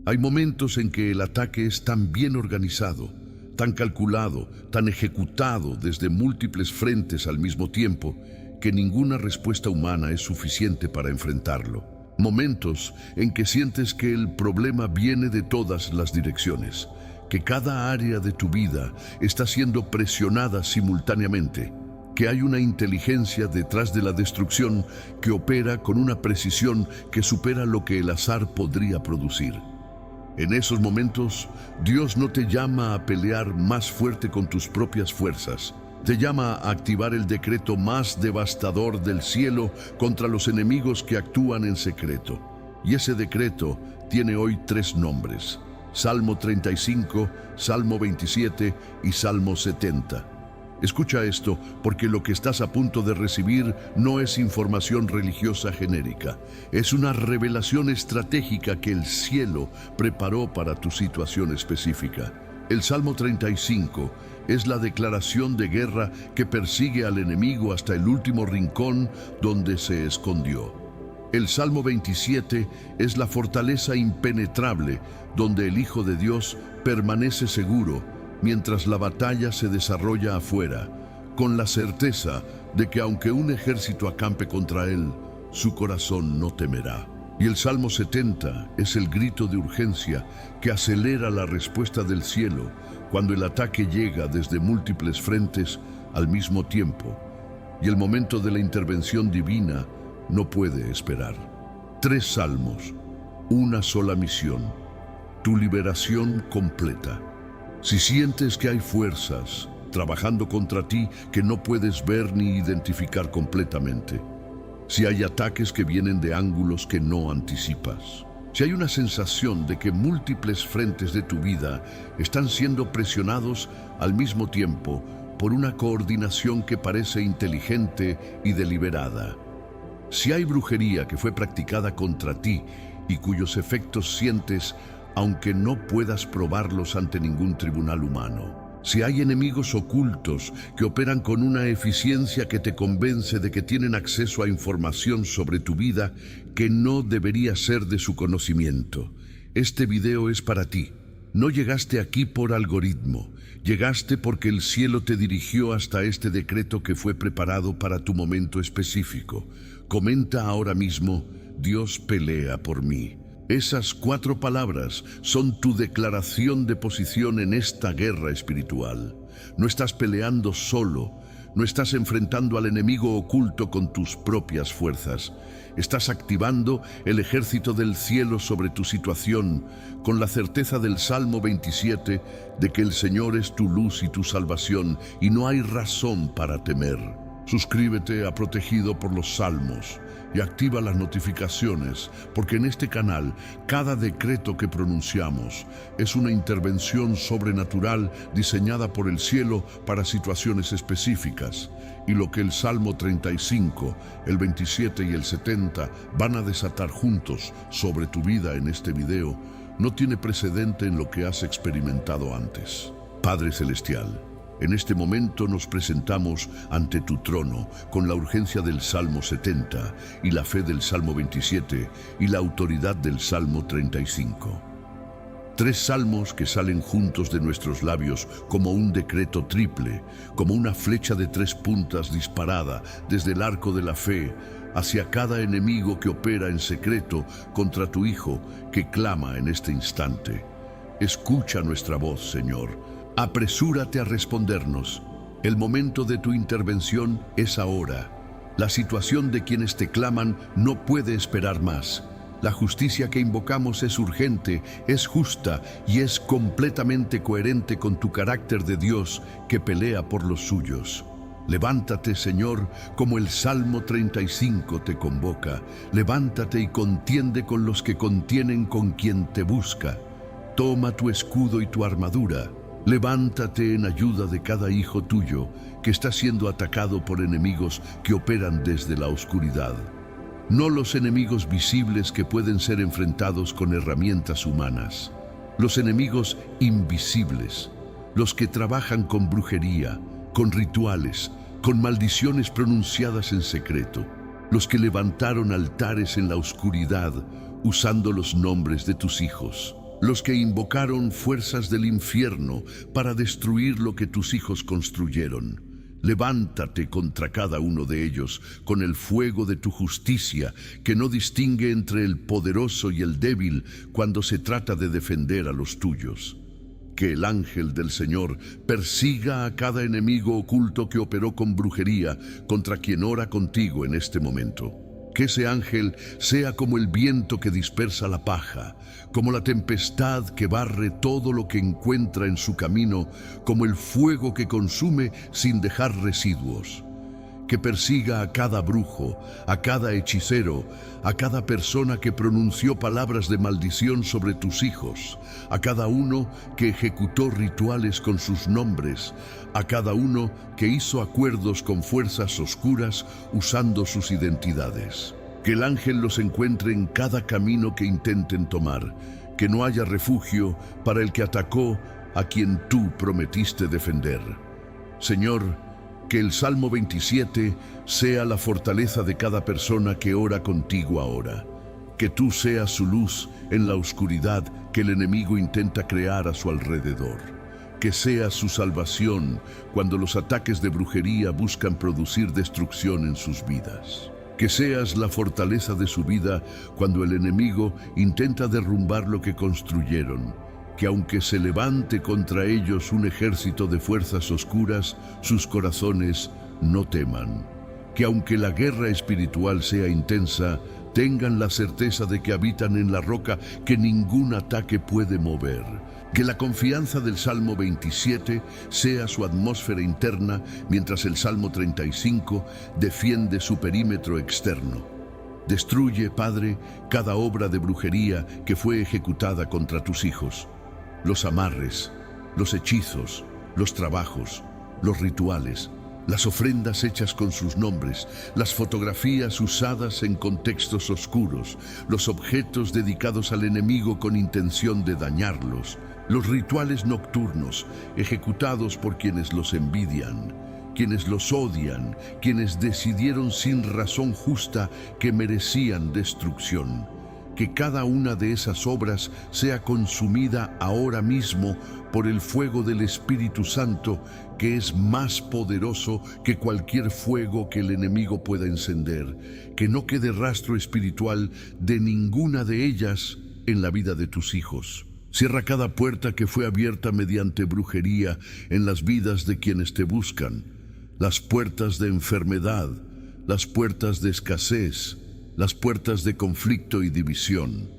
Hay momentos en que el ataque es tan bien organizado, tan calculado, tan ejecutado desde múltiples frentes al mismo tiempo, que ninguna respuesta humana es suficiente para enfrentarlo. Momentos en que sientes que el problema viene de todas las direcciones, que cada área de tu vida está siendo presionada simultáneamente, que hay una inteligencia detrás de la destrucción que opera con una precisión que supera lo que el azar podría producir. En esos momentos, Dios no te llama a pelear más fuerte con tus propias fuerzas. Te llama a activar el decreto más devastador del cielo contra los enemigos que actúan en secreto. Y ese decreto tiene hoy 3 nombres: Salmo 35, Salmo 27 y Salmo 70. Escucha esto, porque lo que estás a punto de recibir no es información religiosa genérica. Es una revelación estratégica que el cielo preparó para tu situación específica. El Salmo 35 es la declaración de guerra que persigue al enemigo hasta el último rincón donde se escondió. El Salmo 27 es la fortaleza impenetrable donde el Hijo de Dios permanece seguro mientras la batalla se desarrolla afuera, con la certeza de que aunque un ejército acampe contra él, su corazón no temerá. Y el Salmo 70 es el grito de urgencia que acelera la respuesta del cielo cuando el ataque llega desde múltiples frentes al mismo tiempo, y el momento de la intervención divina no puede esperar. 3 salmos, una sola misión: tu liberación completa. Si sientes que hay fuerzas trabajando contra ti que no puedes ver ni identificar completamente, si hay ataques que vienen de ángulos que no anticipas, si hay una sensación de que múltiples frentes de tu vida están siendo presionados al mismo tiempo por una coordinación que parece inteligente y deliberada, si hay brujería que fue practicada contra ti y cuyos efectos sientes aunque no puedas probarlos ante ningún tribunal humano, si hay enemigos ocultos que operan con una eficiencia que te convence de que tienen acceso a información sobre tu vida que no debería ser de su conocimiento, este video es para ti. No llegaste aquí por algoritmo, llegaste porque el cielo te dirigió hasta este decreto que fue preparado para tu momento específico. Comenta ahora mismo: Dios pelea por mí. Esas 4 palabras son tu declaración de posición en esta guerra espiritual. No estás peleando solo, no estás enfrentando al enemigo oculto con tus propias fuerzas. Estás activando el ejército del cielo sobre tu situación, con la certeza del Salmo 27 de que el Señor es tu luz y tu salvación, y no hay razón para temer. Suscríbete a Protegido por los Salmos y activa las notificaciones, porque en este canal cada decreto que pronunciamos es una intervención sobrenatural diseñada por el cielo para situaciones específicas. Y lo que el Salmo 35, el 27 y el 70 van a desatar juntos sobre tu vida en este video no tiene precedente en lo que has experimentado antes. Padre Celestial, en este momento nos presentamos ante tu trono con la urgencia del Salmo 70 y la fe del Salmo 27 y la autoridad del Salmo 35. 3 salmos que salen juntos de nuestros labios como un decreto triple, como una flecha de 3 puntas disparada desde el arco de la fe hacia cada enemigo que opera en secreto contra tu Hijo que clama en este instante. Escucha nuestra voz, Señor. Apresúrate a respondernos. El momento de tu intervención es ahora. La situación de quienes te claman no puede esperar más. La justicia que invocamos es urgente, es justa y es completamente coherente con tu carácter de Dios que pelea por los suyos. Levántate, Señor, como el Salmo 35 te convoca. Levántate y contiende con los que contienen con quien te busca. Toma tu escudo y tu armadura. Levántate en ayuda de cada hijo tuyo que está siendo atacado por enemigos que operan desde la oscuridad. No los enemigos visibles que pueden ser enfrentados con herramientas humanas. Los enemigos invisibles, los que trabajan con brujería, con rituales, con maldiciones pronunciadas en secreto. Los que levantaron altares en la oscuridad usando los nombres de tus hijos. los que invocaron fuerzas del infierno para destruir lo que tus hijos construyeron. Levántate contra cada uno de ellos con el fuego de tu justicia, que no distingue entre el poderoso y el débil cuando se trata de defender a los tuyos. Que el ángel del Señor persiga a cada enemigo oculto que operó con brujería contra quien ora contigo en este momento. Que ese ángel sea como el viento que dispersa la paja, como la tempestad que barre todo lo que encuentra en su camino, como el fuego que consume sin dejar residuos. Que persiga a cada brujo, a cada hechicero, a cada persona que pronunció palabras de maldición sobre tus hijos, a cada uno que ejecutó rituales con sus nombres, a cada uno que hizo acuerdos con fuerzas oscuras usando sus identidades. Que el ángel los encuentre en cada camino que intenten tomar, que no haya refugio para el que atacó a quien tú prometiste defender. Señor, que el Salmo 27 sea la fortaleza de cada persona que ora contigo ahora. Que tú seas su luz en la oscuridad que el enemigo intenta crear a su alrededor. Que seas su salvación cuando los ataques de brujería buscan producir destrucción en sus vidas. Que seas la fortaleza de su vida cuando el enemigo intenta derrumbar lo que construyeron. Que aunque se levante contra ellos un ejército de fuerzas oscuras, sus corazones no teman. Que aunque la guerra espiritual sea intensa, tengan la certeza de que habitan en la roca que ningún ataque puede mover. Que la confianza del Salmo 27 sea su atmósfera interna, mientras el Salmo 35 defiende su perímetro externo. Destruye, Padre, cada obra de brujería que fue ejecutada contra tus hijos. Los amarres, los hechizos, los trabajos, los rituales, las ofrendas hechas con sus nombres, las fotografías usadas en contextos oscuros, los objetos dedicados al enemigo con intención de dañarlos, los rituales nocturnos ejecutados por quienes los envidian, quienes los odian, quienes decidieron sin razón justa que merecían destrucción. Que cada una de esas obras sea consumida ahora mismo por el fuego del Espíritu Santo, que es más poderoso que cualquier fuego que el enemigo pueda encender. Que no quede rastro espiritual de ninguna de ellas en la vida de tus hijos. Cierra cada puerta que fue abierta mediante brujería en las vidas de quienes te buscan. Las puertas de enfermedad, las puertas de escasez, las puertas de conflicto y división,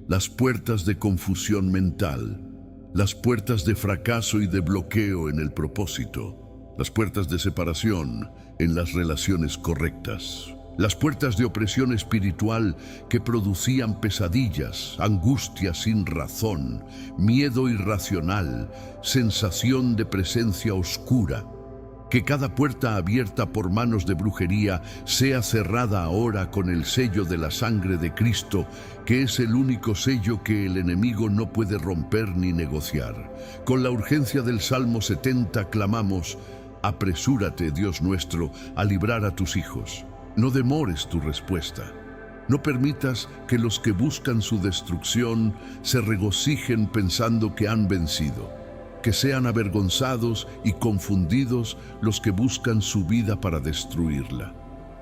las puertas de confusión mental, las puertas de fracaso y de bloqueo en el propósito, las puertas de separación en las relaciones correctas, las puertas de opresión espiritual que producían pesadillas, angustia sin razón, miedo irracional, sensación de presencia oscura. Que cada puerta abierta por manos de brujería sea cerrada ahora con el sello de la sangre de Cristo, que es el único sello que el enemigo no puede romper ni negociar. Con la urgencia del Salmo 70 clamamos: apresúrate, Dios nuestro, a librar a tus hijos. No demores tu respuesta. No permitas que los que buscan su destrucción se regocijen pensando que han vencido. Que sean avergonzados y confundidos los que buscan su vida para destruirla.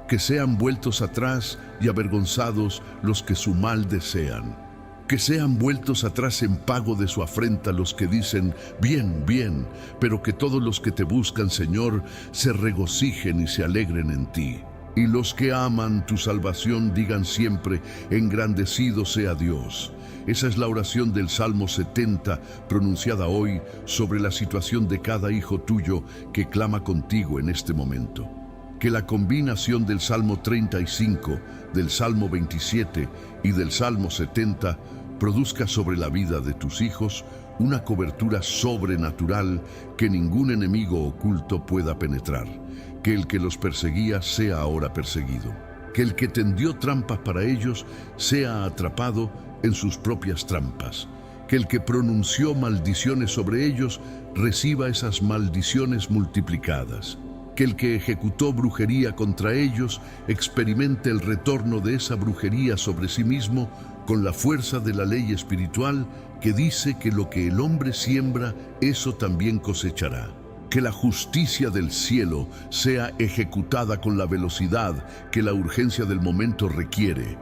Que sean vueltos atrás y avergonzados los que su mal desean. Que sean vueltos atrás en pago de su afrenta los que dicen: bien, bien, pero que todos los que te buscan, Señor, se regocijen y se alegren en ti. Y los que aman tu salvación digan siempre: engrandecido sea Dios. Esa es la oración del Salmo 70, pronunciada hoy sobre la situación de cada hijo tuyo que clama contigo en este momento. Que la combinación del Salmo 35, del Salmo 27 y del Salmo 70 produzca sobre la vida de tus hijos una cobertura sobrenatural que ningún enemigo oculto pueda penetrar. Que el que los perseguía sea ahora perseguido. Que el que tendió trampas para ellos sea atrapado en sus propias trampas. Que el que pronunció maldiciones sobre ellos reciba esas maldiciones multiplicadas. Que el que ejecutó brujería contra ellos experimente el retorno de esa brujería sobre sí mismo con la fuerza de la ley espiritual que dice que lo que el hombre siembra, eso también cosechará. Que la justicia del cielo sea ejecutada con la velocidad que la urgencia del momento requiere.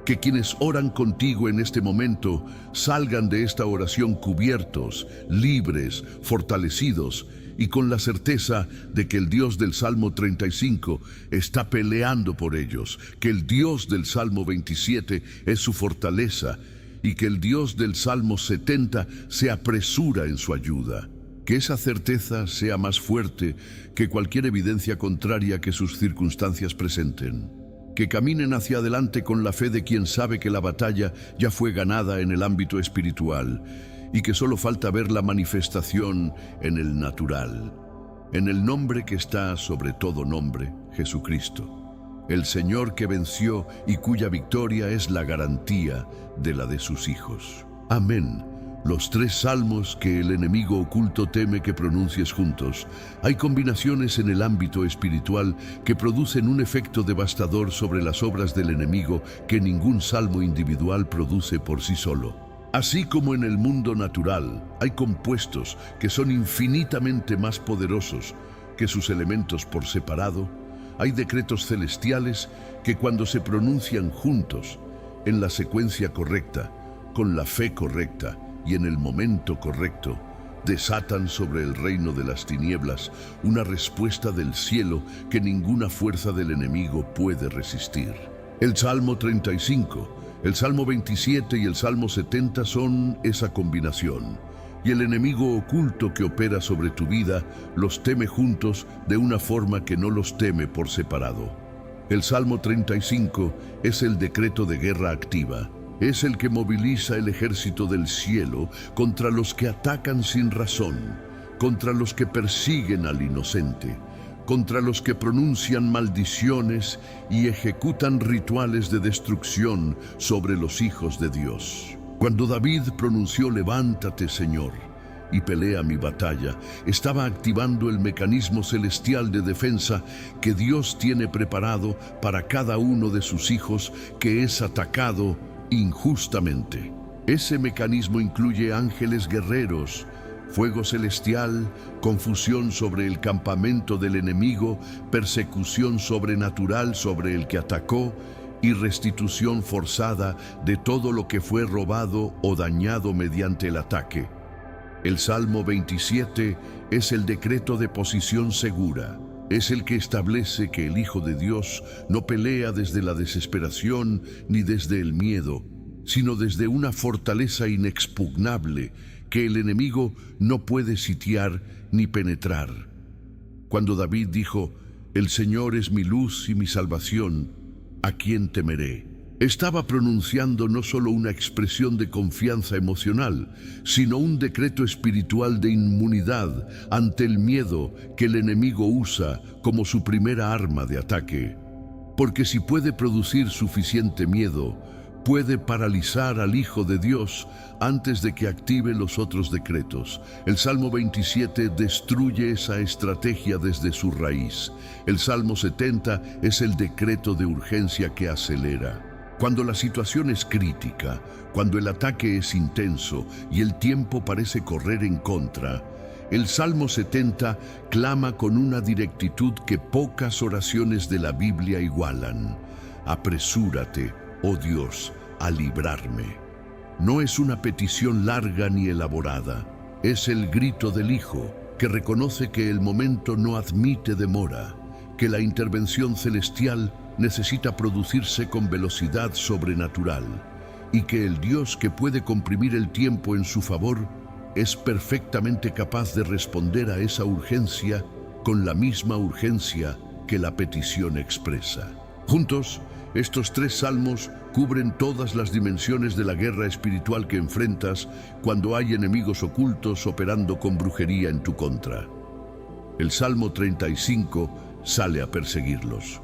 Que quienes oran contigo en este momento salgan de esta oración cubiertos, libres, fortalecidos y con la certeza de que el Dios del Salmo 35 está peleando por ellos, que el Dios del Salmo 27 es su fortaleza y que el Dios del Salmo 70 se apresura en su ayuda. Que esa certeza sea más fuerte que cualquier evidencia contraria que sus circunstancias presenten. Que caminen hacia adelante con la fe de quien sabe que la batalla ya fue ganada en el ámbito espiritual y que solo falta ver la manifestación en el natural. En el nombre que está sobre todo nombre, Jesucristo, el Señor que venció y cuya victoria es la garantía de la de sus hijos. Amén. Los 3 salmos que el enemigo oculto teme que pronuncies juntos. Hay combinaciones en el ámbito espiritual que producen un efecto devastador sobre las obras del enemigo que ningún salmo individual produce por sí solo. Así como en el mundo natural hay compuestos que son infinitamente más poderosos que sus elementos por separado, hay decretos celestiales que cuando se pronuncian juntos, en la secuencia correcta, con la fe correcta, y en el momento correcto, desatan sobre el reino de las tinieblas una respuesta del cielo que ninguna fuerza del enemigo puede resistir. El Salmo 35, el Salmo 27 y el Salmo 70 son esa combinación, y el enemigo oculto que opera sobre tu vida los teme juntos de una forma que no los teme por separado. El Salmo 35 es el decreto de guerra activa. Es el que moviliza el ejército del cielo contra los que atacan sin razón, contra los que persiguen al inocente, contra los que pronuncian maldiciones y ejecutan rituales de destrucción sobre los hijos de Dios. Cuando David pronunció «Levántate, Señor, y pelea mi batalla», estaba activando el mecanismo celestial de defensa que Dios tiene preparado para cada uno de sus hijos que es atacado injustamente. Ese mecanismo incluye ángeles guerreros, fuego celestial, confusión sobre el campamento del enemigo, persecución sobrenatural sobre el que atacó y restitución forzada de todo lo que fue robado o dañado mediante el ataque. El Salmo 27 es el decreto de posición segura. Es el que establece que el Hijo de Dios no pelea desde la desesperación ni desde el miedo, sino desde una fortaleza inexpugnable que el enemigo no puede sitiar ni penetrar. Cuando David dijo, «El Señor es mi luz y mi salvación, ¿a quién temeré?», estaba pronunciando no solo una expresión de confianza emocional, sino un decreto espiritual de inmunidad ante el miedo que el enemigo usa como su primera arma de ataque. Porque si puede producir suficiente miedo, puede paralizar al Hijo de Dios antes de que active los otros decretos. El Salmo 27 destruye esa estrategia desde su raíz. El Salmo 70 es el decreto de urgencia que acelera. Cuando la situación es crítica, cuando el ataque es intenso y el tiempo parece correr en contra, el Salmo 70 clama con una directitud que pocas oraciones de la Biblia igualan. «Apresúrate, oh Dios, a librarme». No es una petición larga ni elaborada, es el grito del Hijo que reconoce que el momento no admite demora, que la intervención celestial necesita producirse con velocidad sobrenatural y que el Dios que puede comprimir el tiempo en su favor es perfectamente capaz de responder a esa urgencia con la misma urgencia que la petición expresa. Juntos, estos 3 salmos cubren todas las dimensiones de la guerra espiritual que enfrentas cuando hay enemigos ocultos operando con brujería en tu contra. El Salmo 35 sale a perseguirlos.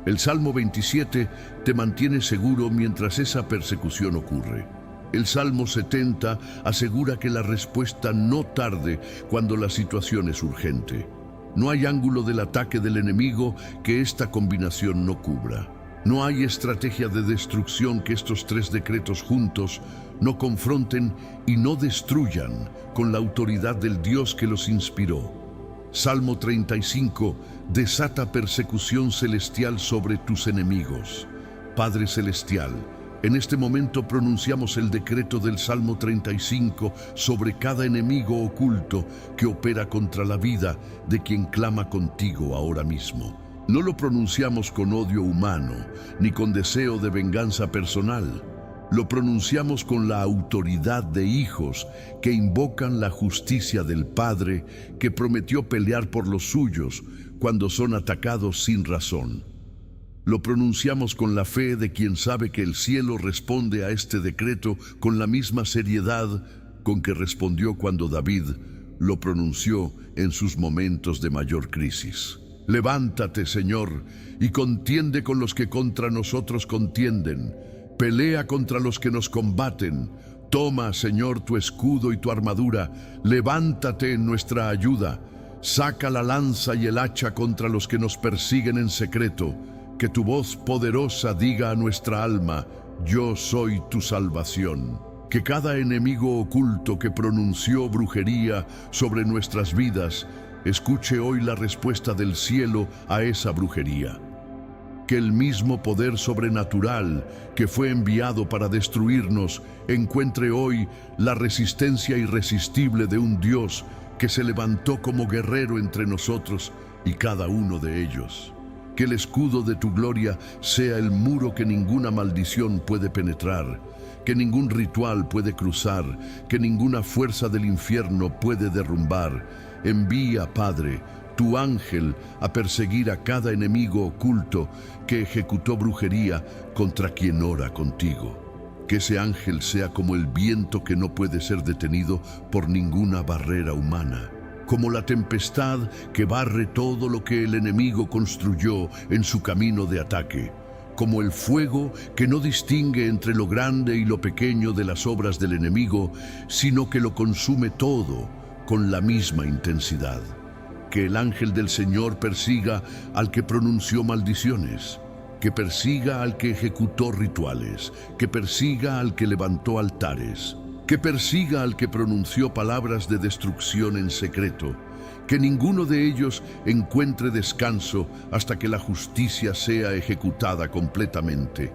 El Salmo 27 te mantiene seguro mientras esa persecución ocurre. El Salmo 70 asegura que la respuesta no tarde cuando la situación es urgente. No hay ángulo del ataque del enemigo que esta combinación no cubra. No hay estrategia de destrucción que estos tres decretos juntos no confronten y no destruyan con la autoridad del Dios que los inspiró. Salmo 35. Desata persecución celestial sobre tus enemigos. Padre Celestial, en este momento pronunciamos el decreto del Salmo 35 sobre cada enemigo oculto que opera contra la vida de quien clama contigo ahora mismo. No lo pronunciamos con odio humano, ni con deseo de venganza personal. Lo pronunciamos con la autoridad de hijos que invocan la justicia del Padre que prometió pelear por los suyos cuando son atacados sin razón. Lo pronunciamos con la fe de quien sabe que el cielo responde a este decreto con la misma seriedad con que respondió cuando David lo pronunció en sus momentos de mayor crisis. Levántate, Señor, y contiende con los que contra nosotros contienden. Pelea contra los que nos combaten. Toma, Señor, tu escudo y tu armadura. Levántate en nuestra ayuda. Saca la lanza y el hacha contra los que nos persiguen en secreto. Que tu voz poderosa diga a nuestra alma, yo soy tu salvación. Que cada enemigo oculto que pronunció brujería sobre nuestras vidas escuche hoy la respuesta del cielo a esa brujería. Que el mismo poder sobrenatural que fue enviado para destruirnos encuentre hoy la resistencia irresistible de un Dios que se levantó como guerrero entre nosotros y cada uno de ellos. Que el escudo de tu gloria sea el muro que ninguna maldición puede penetrar, que ningún ritual puede cruzar, que ninguna fuerza del infierno puede derrumbar. Envía, Padre, tu ángel a perseguir a cada enemigo oculto que ejecutó brujería contra quien ora contigo. Que ese ángel sea como el viento que no puede ser detenido por ninguna barrera humana, como la tempestad que barre todo lo que el enemigo construyó en su camino de ataque, como el fuego que no distingue entre lo grande y lo pequeño de las obras del enemigo, sino que lo consume todo con la misma intensidad. Que el ángel del Señor persiga al que pronunció maldiciones, que persiga al que ejecutó rituales, que persiga al que levantó altares, que persiga al que pronunció palabras de destrucción en secreto, que ninguno de ellos encuentre descanso hasta que la justicia sea ejecutada completamente.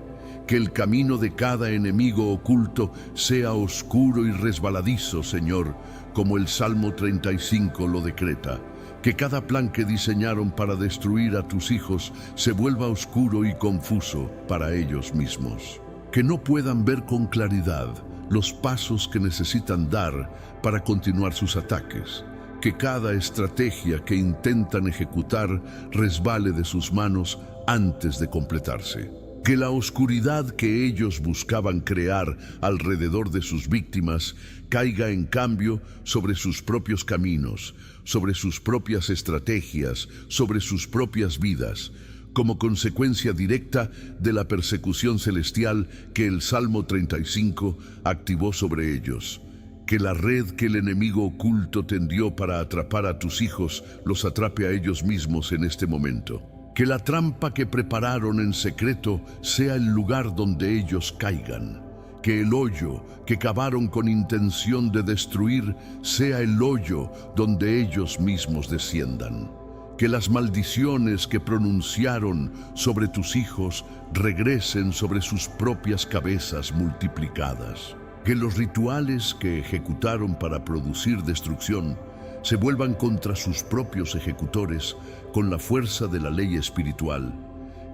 Que el camino de cada enemigo oculto sea oscuro y resbaladizo, Señor, como el Salmo 35 lo decreta. Que cada plan que diseñaron para destruir a tus hijos se vuelva oscuro y confuso para ellos mismos. Que no puedan ver con claridad los pasos que necesitan dar para continuar sus ataques. Que cada estrategia que intentan ejecutar resbale de sus manos antes de completarse. Que la oscuridad que ellos buscaban crear alrededor de sus víctimas caiga en cambio sobre sus propios caminos, sobre sus propias estrategias, sobre sus propias vidas, como consecuencia directa de la persecución celestial que el Salmo 35 activó sobre ellos. Que la red que el enemigo oculto tendió para atrapar a tus hijos los atrape a ellos mismos en este momento. Que la trampa que prepararon en secreto sea el lugar donde ellos caigan. Que el hoyo que cavaron con intención de destruir sea el hoyo donde ellos mismos desciendan. Que las maldiciones que pronunciaron sobre tus hijos regresen sobre sus propias cabezas multiplicadas. Que los rituales que ejecutaron para producir destrucción se vuelvan contra sus propios ejecutores con la fuerza de la ley espiritual,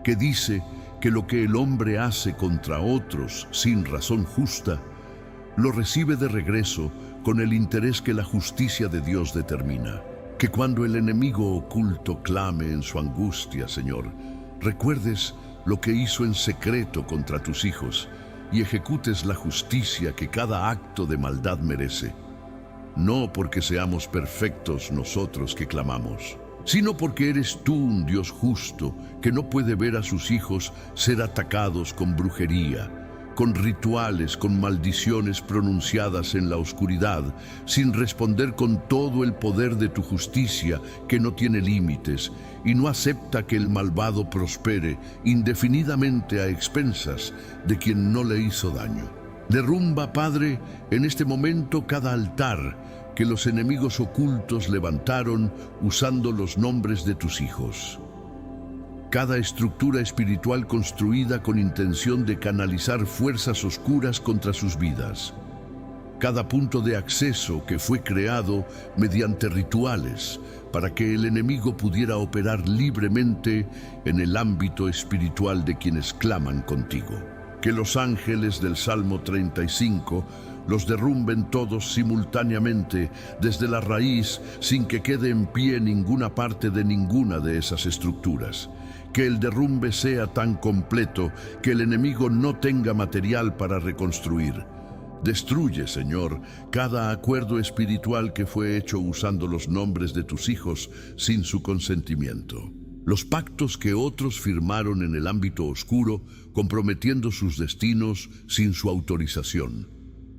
que dice que lo que el hombre hace contra otros sin razón justa, lo recibe de regreso con el interés que la justicia de Dios determina. Que cuando el enemigo oculto clame en su angustia, Señor, recuerdes lo que hizo en secreto contra tus hijos y ejecutes la justicia que cada acto de maldad merece. No porque seamos perfectos nosotros que clamamos, sino porque eres tú un Dios justo que no puede ver a sus hijos ser atacados con brujería, con rituales, con maldiciones pronunciadas en la oscuridad, sin responder con todo el poder de tu justicia que no tiene límites y no acepta que el malvado prospere indefinidamente a expensas de quien no le hizo daño. Derrumba, Padre, en este momento cada altar que los enemigos ocultos levantaron usando los nombres de tus hijos. Cada estructura espiritual construida con intención de canalizar fuerzas oscuras contra sus vidas. Cada punto de acceso que fue creado mediante rituales para que el enemigo pudiera operar libremente en el ámbito espiritual de quienes claman contigo. Que los ángeles del Salmo 35 los derrumben todos simultáneamente desde la raíz sin que quede en pie ninguna parte de ninguna de esas estructuras. Que el derrumbe sea tan completo que el enemigo no tenga material para reconstruir. Destruye, Señor, cada acuerdo espiritual que fue hecho usando los nombres de tus hijos sin su consentimiento. Los pactos que otros firmaron en el ámbito oscuro, comprometiendo sus destinos sin su autorización.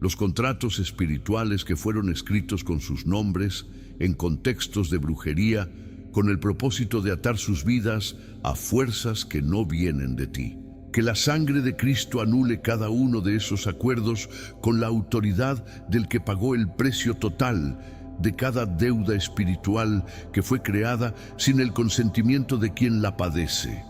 Los contratos espirituales que fueron escritos con sus nombres, en contextos de brujería, con el propósito de atar sus vidas a fuerzas que no vienen de ti. Que la sangre de Cristo anule cada uno de esos acuerdos con la autoridad del que pagó el precio total de cada deuda espiritual que fue creada sin el consentimiento de quien la padece.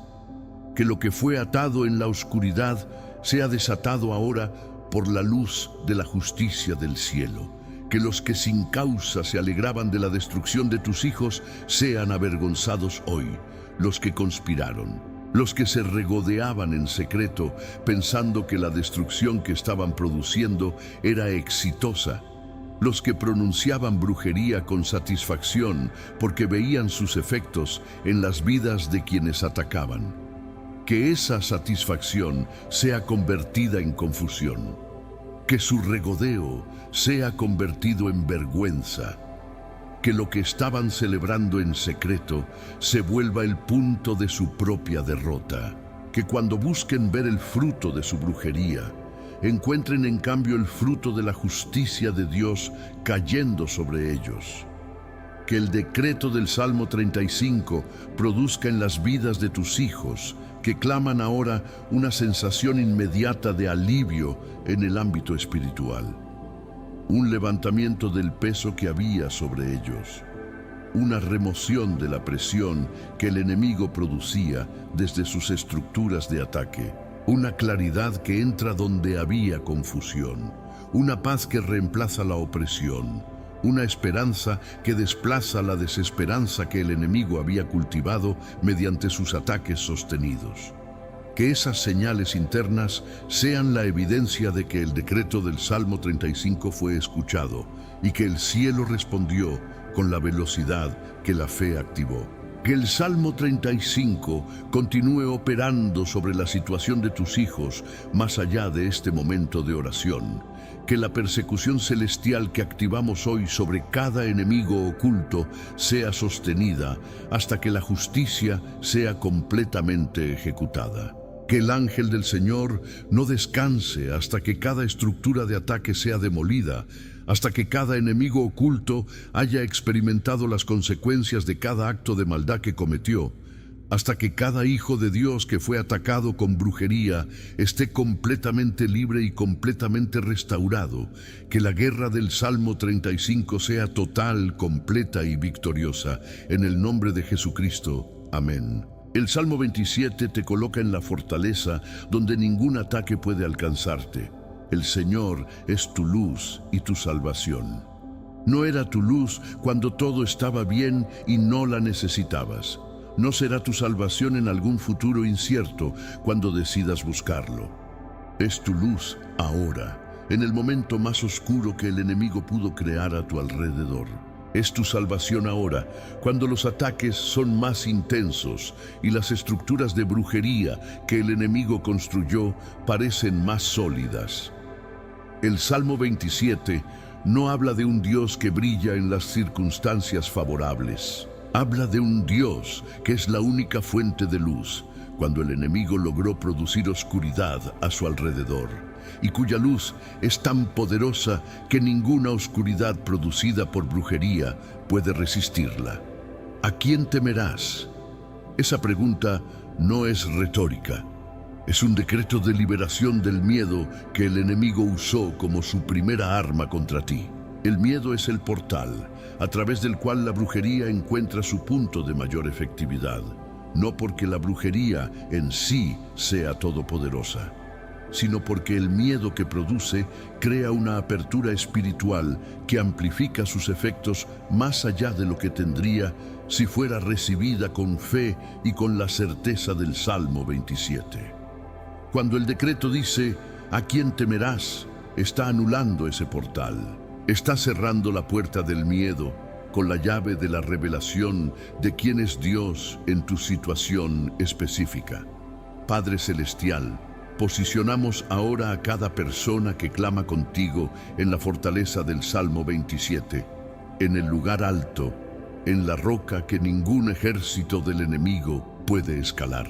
Que lo que fue atado en la oscuridad sea desatado ahora por la luz de la justicia del cielo. Que los que sin causa se alegraban de la destrucción de tus hijos sean avergonzados hoy, los que conspiraron, los que se regodeaban en secreto pensando que la destrucción que estaban produciendo era exitosa, los que pronunciaban brujería con satisfacción porque veían sus efectos en las vidas de quienes atacaban. Que esa satisfacción sea convertida en confusión. Que su regodeo sea convertido en vergüenza. Que lo que estaban celebrando en secreto se vuelva el punto de su propia derrota. Que cuando busquen ver el fruto de su brujería, encuentren en cambio el fruto de la justicia de Dios cayendo sobre ellos. Que el decreto del Salmo 35 produzca en las vidas de tus hijos, que claman ahora, una sensación inmediata de alivio en el ámbito espiritual. Un levantamiento del peso que había sobre ellos. Una remoción de la presión que el enemigo producía desde sus estructuras de ataque. Una claridad que entra donde había confusión. Una paz que reemplaza la opresión. Una esperanza que desplaza la desesperanza que el enemigo había cultivado mediante sus ataques sostenidos. Que esas señales internas sean la evidencia de que el decreto del Salmo 35 fue escuchado y que el cielo respondió con la velocidad que la fe activó. Que el Salmo 35 continúe operando sobre la situación de tus hijos más allá de este momento de oración. Que la persecución celestial que activamos hoy sobre cada enemigo oculto sea sostenida hasta que la justicia sea completamente ejecutada. Que el ángel del Señor no descanse hasta que cada estructura de ataque sea demolida, hasta que cada enemigo oculto haya experimentado las consecuencias de cada acto de maldad que cometió, hasta que cada hijo de Dios que fue atacado con brujería esté completamente libre y completamente restaurado. Que la guerra del Salmo 35 sea total, completa y victoriosa. En el nombre de Jesucristo. Amén. El Salmo 27 te coloca en la fortaleza donde ningún ataque puede alcanzarte. El Señor es tu luz y tu salvación. No era tu luz cuando todo estaba bien y no la necesitabas. No será tu salvación en algún futuro incierto cuando decidas buscarlo. Es tu luz ahora, en el momento más oscuro que el enemigo pudo crear a tu alrededor. Es tu salvación ahora, cuando los ataques son más intensos y las estructuras de brujería que el enemigo construyó parecen más sólidas. El Salmo 27 no habla de un Dios que brilla en las circunstancias favorables. Habla de un Dios que es la única fuente de luz, cuando el enemigo logró producir oscuridad a su alrededor. y cuya luz es tan poderosa que ninguna oscuridad producida por brujería puede resistirla. ¿A quién temerás? Esa pregunta no es retórica. Es un decreto de liberación del miedo que el enemigo usó como su primera arma contra ti. El miedo es el portal a través del cual la brujería encuentra su punto de mayor efectividad. No porque la brujería en sí sea todopoderosa, sino porque el miedo que produce crea una apertura espiritual que amplifica sus efectos más allá de lo que tendría si fuera recibida con fe y con la certeza del Salmo 27. Cuando el decreto dice, ¿a quién temerás?, está anulando ese portal. Está cerrando la puerta del miedo con la llave de la revelación de quién es Dios en tu situación específica. Padre Celestial, posicionamos ahora a cada persona que clama contigo en la fortaleza del Salmo 27, en el lugar alto, en la roca que ningún ejército del enemigo puede escalar,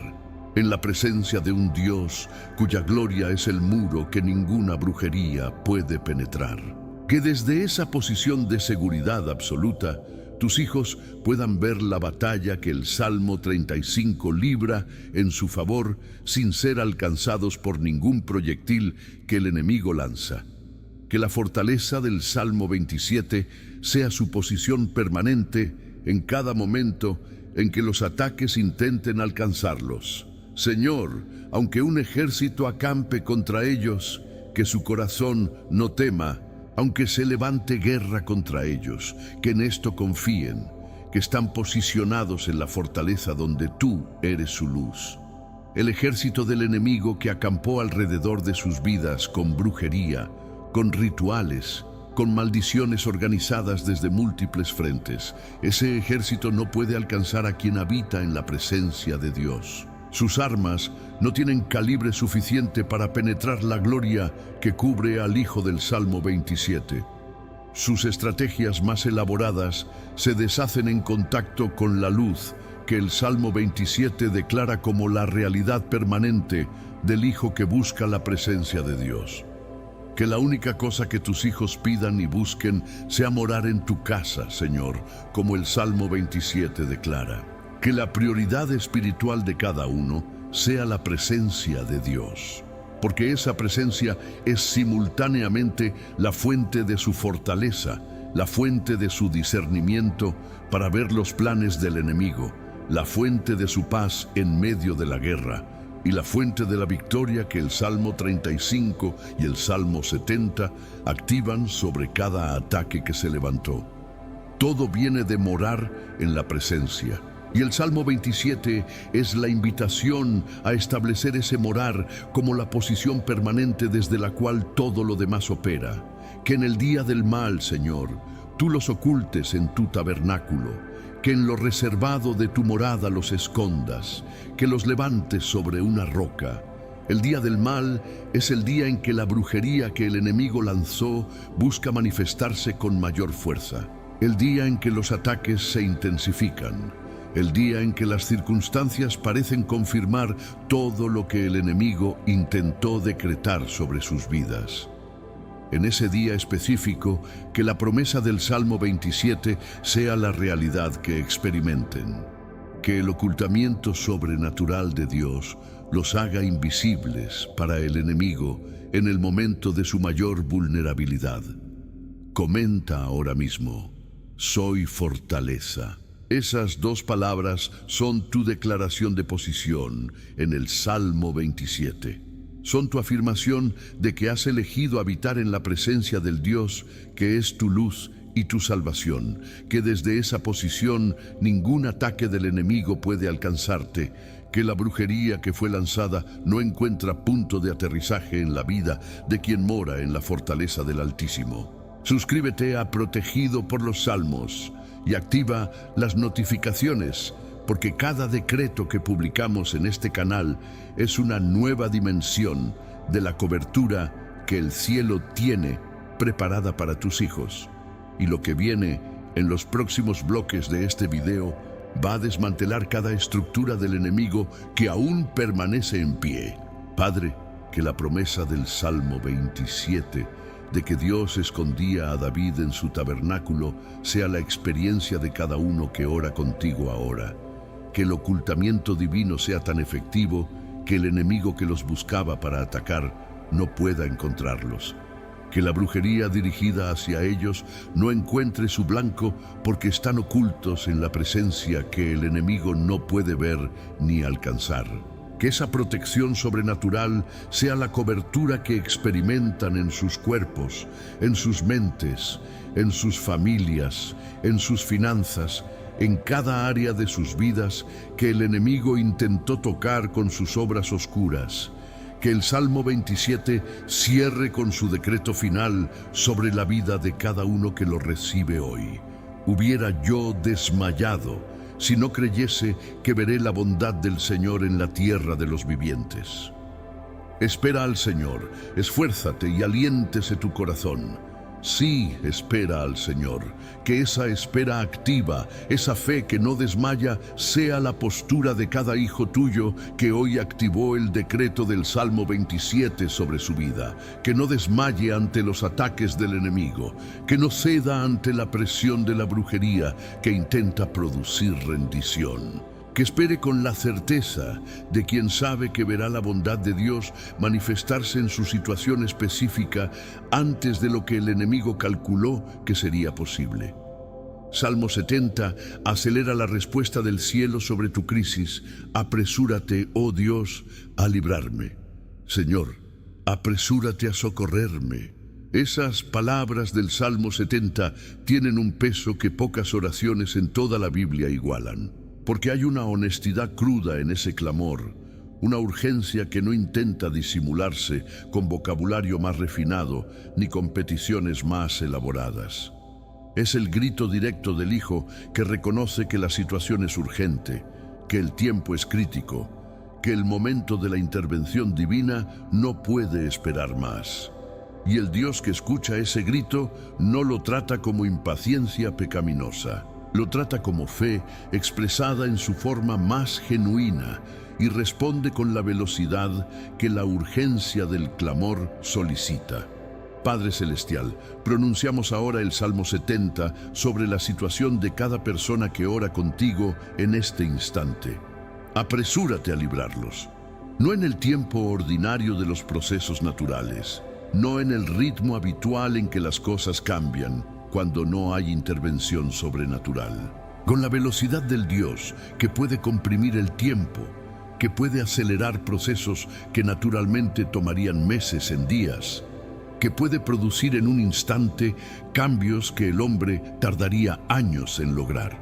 en la presencia de un Dios cuya gloria es el muro que ninguna brujería puede penetrar. Que desde esa posición de seguridad absoluta, tus hijos puedan ver la batalla que el Salmo 35 libra en su favor sin ser alcanzados por ningún proyectil que el enemigo lanza. Que la fortaleza del Salmo 27 sea su posición permanente en cada momento en que los ataques intenten alcanzarlos. Señor, aunque un ejército acampe contra ellos, que su corazón no tema. Aunque se levante guerra contra ellos, que en esto confíen, que están posicionados en la fortaleza donde tú eres su luz. El ejército del enemigo que acampó alrededor de sus vidas con brujería, con rituales, con maldiciones organizadas desde múltiples frentes, ese ejército no puede alcanzar a quien habita en la presencia de Dios. Sus armas no tienen calibre suficiente para penetrar la gloria que cubre al Hijo del Salmo 27. Sus estrategias más elaboradas se deshacen en contacto con la luz que el Salmo 27 declara como la realidad permanente del Hijo que busca la presencia de Dios. Que la única cosa que tus hijos pidan y busquen sea morar en tu casa, Señor, como el Salmo 27 declara. Que la prioridad espiritual de cada uno sea la presencia de Dios, porque esa presencia es simultáneamente la fuente de su fortaleza, la fuente de su discernimiento para ver los planes del enemigo, la fuente de su paz en medio de la guerra y la fuente de la victoria que el Salmo 35 y el Salmo 70 activan sobre cada ataque que se levantó. Todo viene de morar en la presencia. Y el Salmo 27 es la invitación a establecer ese morar como la posición permanente desde la cual todo lo demás opera. Que en el día del mal, Señor, tú los ocultes en tu tabernáculo, que en lo reservado de tu morada los escondas, que los levantes sobre una roca. El día del mal es el día en que la brujería que el enemigo lanzó busca manifestarse con mayor fuerza. El día en que los ataques se intensifican. El día en que las circunstancias parecen confirmar todo lo que el enemigo intentó decretar sobre sus vidas. En ese día específico, que la promesa del Salmo 27 sea la realidad que experimenten. Que el ocultamiento sobrenatural de Dios los haga invisibles para el enemigo en el momento de su mayor vulnerabilidad. Comenta ahora mismo, soy fortaleza. Esas dos palabras son tu declaración de posición en el Salmo 27. Son tu afirmación de que has elegido habitar en la presencia del Dios que es tu luz y tu salvación, que desde esa posición ningún ataque del enemigo puede alcanzarte, que la brujería que fue lanzada no encuentra punto de aterrizaje en la vida de quien mora en la fortaleza del Altísimo. Suscríbete a Protegido por los Salmos y activa las notificaciones, porque cada decreto que publicamos en este canal es una nueva dimensión de la cobertura que el cielo tiene preparada para tus hijos. Y lo que viene en los próximos bloques de este video va a desmantelar cada estructura del enemigo que aún permanece en pie. Padre, que la promesa del Salmo 27 de que Dios escondía a David en su tabernáculo sea la experiencia de cada uno que ora contigo ahora. Que el ocultamiento divino sea tan efectivo que el enemigo que los buscaba para atacar no pueda encontrarlos. Que la brujería dirigida hacia ellos no encuentre su blanco porque están ocultos en la presencia que el enemigo no puede ver ni alcanzar. Que esa protección sobrenatural sea la cobertura que experimentan en sus cuerpos, en sus mentes, en sus familias, en sus finanzas, en cada área de sus vidas que el enemigo intentó tocar con sus obras oscuras. Que el Salmo 27 cierre con su decreto final sobre la vida de cada uno que lo recibe hoy. Hubiera yo desmayado si no creyese que veré la bondad del Señor en la tierra de los vivientes. Espera al Señor, esfuérzate y aliéntese tu corazón. Sí, espera al Señor, que esa espera activa, esa fe que no desmaya, sea la postura de cada hijo tuyo que hoy activó el decreto del Salmo 27 sobre su vida, que no desmaye ante los ataques del enemigo, que no ceda ante la presión de la brujería que intenta producir rendición. Que espere con la certeza de quien sabe que verá la bondad de Dios manifestarse en su situación específica antes de lo que el enemigo calculó que sería posible. Salmo 70 acelera la respuesta del cielo sobre tu crisis. Apresúrate, oh Dios, a librarme. Señor, apresúrate a socorrerme. Esas palabras del Salmo 70 tienen un peso que pocas oraciones en toda la Biblia igualan. Porque hay una honestidad cruda en ese clamor, una urgencia que no intenta disimularse con vocabulario más refinado ni con peticiones más elaboradas. Es el grito directo del Hijo que reconoce que la situación es urgente, que el tiempo es crítico, que el momento de la intervención divina no puede esperar más. Y el Dios que escucha ese grito no lo trata como impaciencia pecaminosa. Lo trata como fe expresada en su forma más genuina y responde con la velocidad que la urgencia del clamor solicita. Padre Celestial, pronunciamos ahora el Salmo 70 sobre la situación de cada persona que ora contigo en este instante. Apresúrate a librarlos, no en el tiempo ordinario de los procesos naturales, no en el ritmo habitual en que las cosas cambian, cuando no hay intervención sobrenatural. Con la velocidad del Dios que puede comprimir el tiempo, que puede acelerar procesos que naturalmente tomarían meses en días, que puede producir en un instante cambios que el hombre tardaría años en lograr.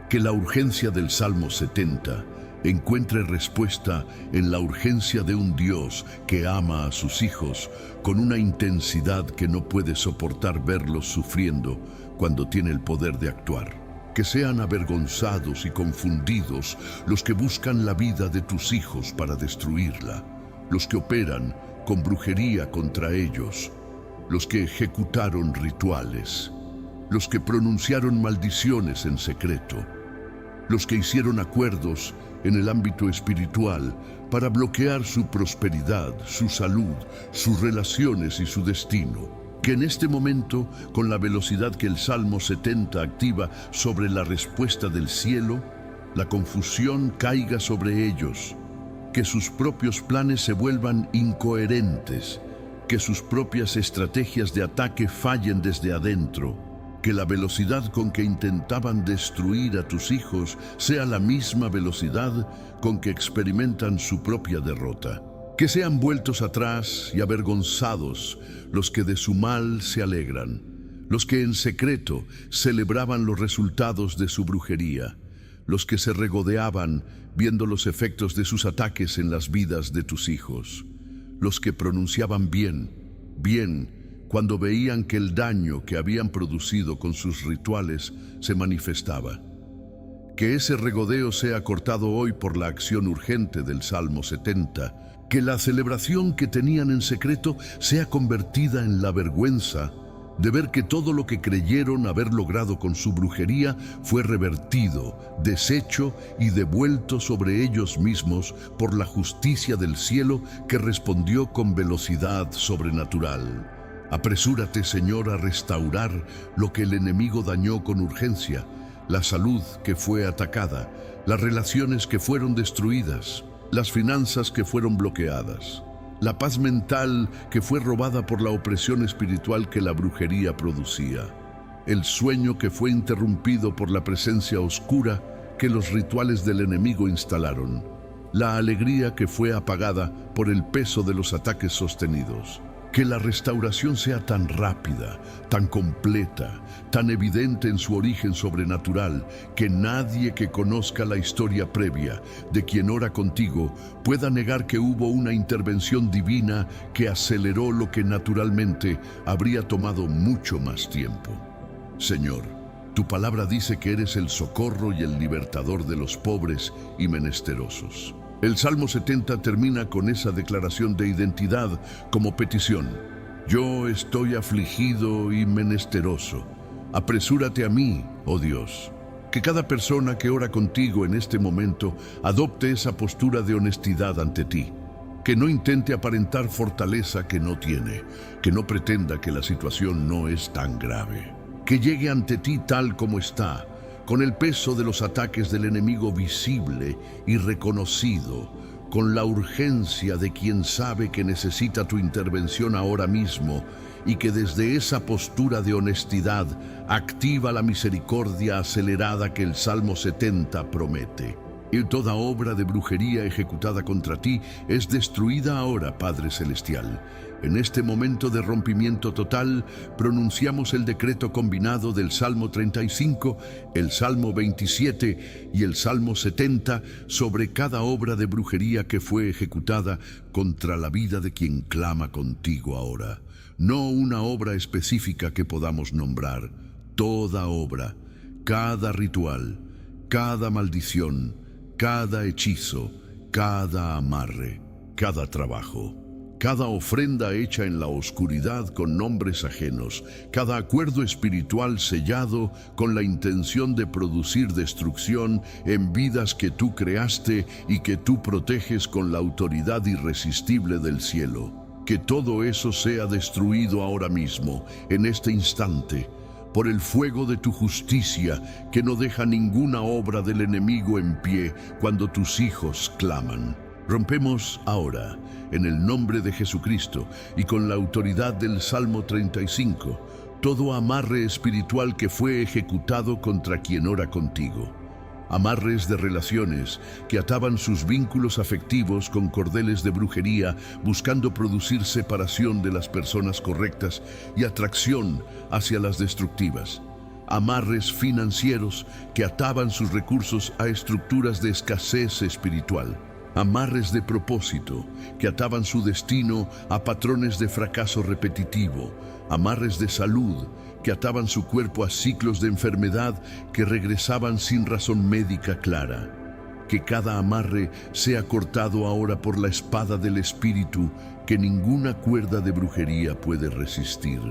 Que la urgencia del Salmo 70 encuentre respuesta en la urgencia de un Dios que ama a sus hijos con una intensidad que no puede soportar verlos sufriendo cuando tiene el poder de actuar. Que sean avergonzados y confundidos los que buscan la vida de tus hijos para destruirla, los que operan con brujería contra ellos, los que ejecutaron rituales, los que pronunciaron maldiciones en secreto, los que hicieron acuerdos en el ámbito espiritual para bloquear su prosperidad, su salud, sus relaciones y su destino. Que en este momento, con la velocidad que el Salmo 70 activa sobre la respuesta del cielo, la confusión caiga sobre ellos, que sus propios planes se vuelvan incoherentes, que sus propias estrategias de ataque fallen desde adentro, que la velocidad con que intentaban destruir a tus hijos sea la misma velocidad con que experimentan su propia derrota. Que sean vueltos atrás y avergonzados los que de su mal se alegran, los que en secreto celebraban los resultados de su brujería, los que se regodeaban viendo los efectos de sus ataques en las vidas de tus hijos, los que pronunciaban bien, cuando veían que el daño que habían producido con sus rituales se manifestaba. Que ese regodeo sea cortado hoy por la acción urgente del Salmo 70, que la celebración que tenían en secreto sea convertida en la vergüenza de ver que todo lo que creyeron haber logrado con su brujería fue revertido, deshecho y devuelto sobre ellos mismos por la justicia del cielo que respondió con velocidad sobrenatural. Apresúrate, Señor, a restaurar lo que el enemigo dañó con urgencia, la salud que fue atacada, las relaciones que fueron destruidas, las finanzas que fueron bloqueadas, la paz mental que fue robada por la opresión espiritual que la brujería producía, el sueño que fue interrumpido por la presencia oscura que los rituales del enemigo instalaron, la alegría que fue apagada por el peso de los ataques sostenidos. Que la restauración sea tan rápida, tan completa, tan evidente en su origen sobrenatural, que nadie que conozca la historia previa de quien ora contigo pueda negar que hubo una intervención divina que aceleró lo que naturalmente habría tomado mucho más tiempo. Señor, tu palabra dice que eres el socorro y el libertador de los pobres y menesterosos. El Salmo 70 termina con esa declaración de identidad como petición. Yo estoy afligido y menesteroso. Apresúrate a mí, oh Dios. Que cada persona que ora contigo en este momento adopte esa postura de honestidad ante ti. Que no intente aparentar fortaleza que no tiene. Que no pretenda que la situación no es tan grave. Que llegue ante ti tal como está, con el peso de los ataques del enemigo visible y reconocido, con la urgencia de quien sabe que necesita tu intervención ahora mismo y que desde esa postura de honestidad activa la misericordia acelerada que el Salmo 70 promete. Y toda obra de brujería ejecutada contra ti es destruida ahora, Padre Celestial. En este momento de rompimiento total, pronunciamos el decreto combinado del Salmo 35, el Salmo 27 y el Salmo 70 sobre cada obra de brujería que fue ejecutada contra la vida de quien clama contigo ahora. No una obra específica que podamos nombrar, toda obra, cada ritual, cada maldición, cada hechizo, cada amarre, cada trabajo, cada ofrenda hecha en la oscuridad con nombres ajenos, cada acuerdo espiritual sellado con la intención de producir destrucción en vidas que tú creaste y que tú proteges con la autoridad irresistible del cielo. Que todo eso sea destruido ahora mismo, en este instante, por el fuego de tu justicia que no deja ninguna obra del enemigo en pie cuando tus hijos claman. Rompemos ahora, en el nombre de Jesucristo y con la autoridad del Salmo 35, todo amarre espiritual que fue ejecutado contra quien ora contigo. Amarres de relaciones que ataban sus vínculos afectivos con cordeles de brujería, buscando producir separación de las personas correctas y atracción hacia las destructivas. Amarres financieros que ataban sus recursos a estructuras de escasez espiritual. Amarres de propósito que ataban su destino a patrones de fracaso repetitivo. Amarres de salud que ataban su cuerpo a ciclos de enfermedad que regresaban sin razón médica clara. Que cada amarre sea cortado ahora por la espada del Espíritu que ninguna cuerda de brujería puede resistir.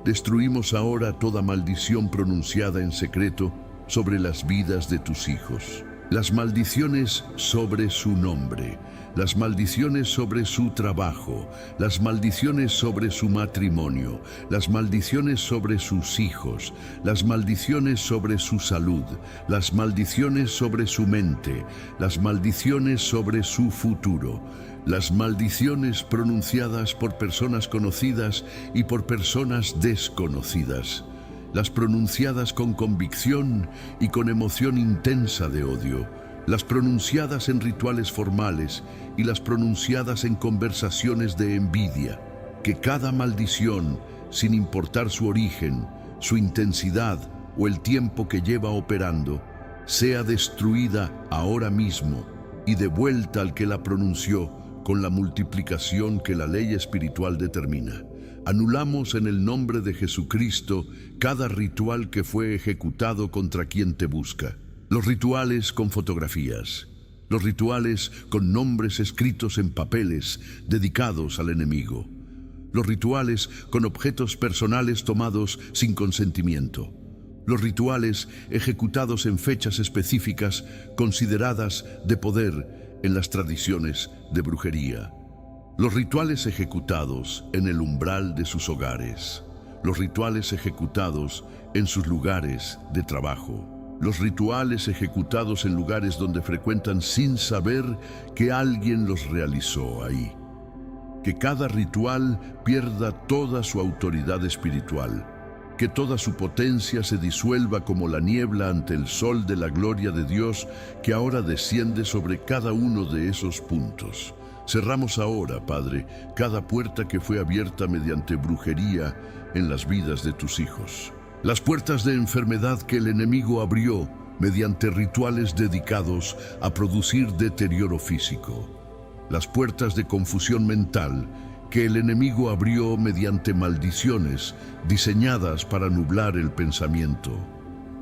Destruimos ahora toda maldición pronunciada en secreto sobre las vidas de tus hijos. Las maldiciones sobre su nombre, las maldiciones sobre su trabajo, las maldiciones sobre su matrimonio, las maldiciones sobre sus hijos, las maldiciones sobre su salud, las maldiciones sobre su mente, las maldiciones sobre su futuro, las maldiciones pronunciadas por personas conocidas y por personas desconocidas, las pronunciadas con convicción y con emoción intensa de odio, las pronunciadas en rituales formales y las pronunciadas en conversaciones de envidia. Que cada maldición, sin importar su origen, su intensidad o el tiempo que lleva operando, sea destruida ahora mismo y devuelta al que la pronunció con la multiplicación que la ley espiritual determina. Anulamos en el nombre de Jesucristo cada ritual que fue ejecutado contra quien te busca. Los rituales con fotografías, los rituales con nombres escritos en papeles dedicados al enemigo, Los rituales con objetos personales tomados sin consentimiento. Los rituales ejecutados en fechas específicas consideradas de poder en las tradiciones de brujería. Los rituales ejecutados en el umbral de sus hogares. Los rituales ejecutados en sus lugares de trabajo. Los rituales ejecutados en lugares donde frecuentan sin saber que alguien los realizó ahí. Que cada ritual pierda toda su autoridad espiritual. Que toda su potencia se disuelva como la niebla ante el sol de la gloria de Dios que ahora desciende sobre cada uno de esos puntos. Cerramos ahora, Padre, cada puerta que fue abierta mediante brujería en las vidas de tus hijos. Las puertas de enfermedad que el enemigo abrió mediante rituales dedicados a producir deterioro físico. Las puertas de confusión mental que el enemigo abrió mediante maldiciones diseñadas para nublar el pensamiento.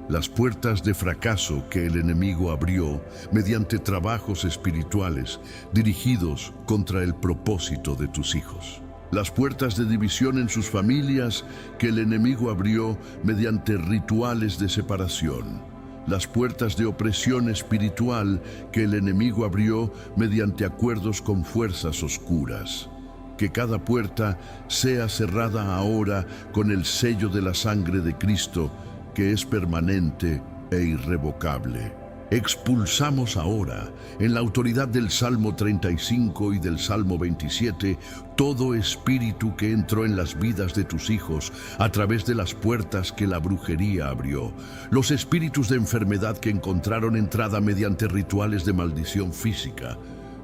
Las puertas de fracaso que el enemigo abrió mediante trabajos espirituales dirigidos contra el propósito de tus hijos. Las puertas de división en sus familias que el enemigo abrió mediante rituales de separación. Las puertas de opresión espiritual que el enemigo abrió mediante acuerdos con fuerzas oscuras. Que cada puerta sea cerrada ahora con el sello de la sangre de Cristo, que es permanente e irrevocable. Expulsamos ahora, en la autoridad del Salmo 35 y del Salmo 27, todo espíritu que entró en las vidas de tus hijos a través de las puertas que la brujería abrió. Los espíritus de enfermedad que encontraron entrada mediante rituales de maldición física.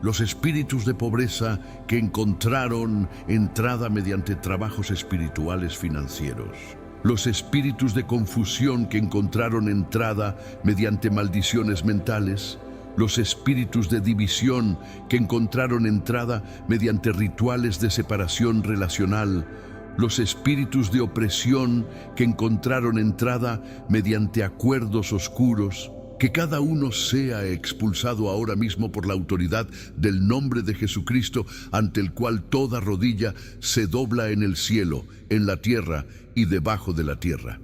Los espíritus de pobreza que encontraron entrada mediante trabajos espirituales financieros. Los espíritus de confusión que encontraron entrada mediante maldiciones mentales. Los espíritus de división que encontraron entrada mediante rituales de separación relacional. Los espíritus de opresión que encontraron entrada mediante acuerdos oscuros. Que cada uno sea expulsado ahora mismo por la autoridad del nombre de Jesucristo, ante el cual toda rodilla se dobla en el cielo, en la tierra y debajo de la tierra.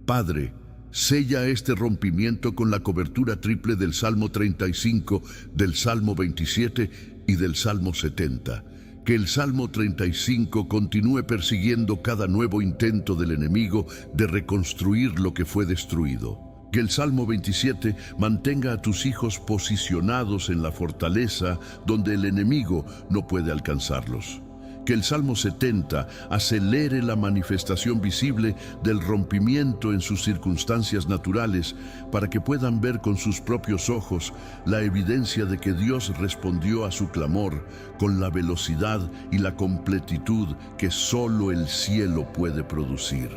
Padre, sella este rompimiento con la cobertura triple del Salmo 35, del Salmo 27 y del Salmo 70. Que el Salmo 35 continúe persiguiendo cada nuevo intento del enemigo de reconstruir lo que fue destruido. Que el Salmo 27 mantenga a tus hijos posicionados en la fortaleza donde el enemigo no puede alcanzarlos. Que el Salmo 70 acelere la manifestación visible del rompimiento en sus circunstancias naturales para que puedan ver con sus propios ojos la evidencia de que Dios respondió a su clamor con la velocidad y la completitud que solo el cielo puede producir.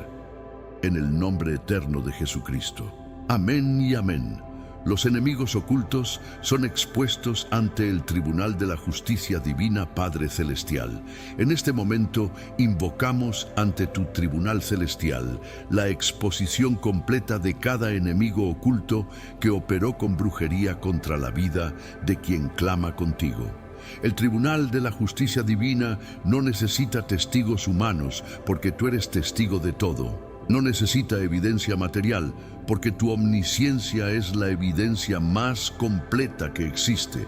En el nombre eterno de Jesucristo. Amén y amén. Los enemigos ocultos son expuestos ante el tribunal de la justicia divina, Padre Celestial. En este momento invocamos ante tu tribunal celestial la exposición completa de cada enemigo oculto que operó con brujería contra la vida de quien clama contigo. El tribunal de la justicia divina no necesita testigos humanos porque tú eres testigo de todo. No necesita evidencia material, porque tu omnisciencia es la evidencia más completa que existe.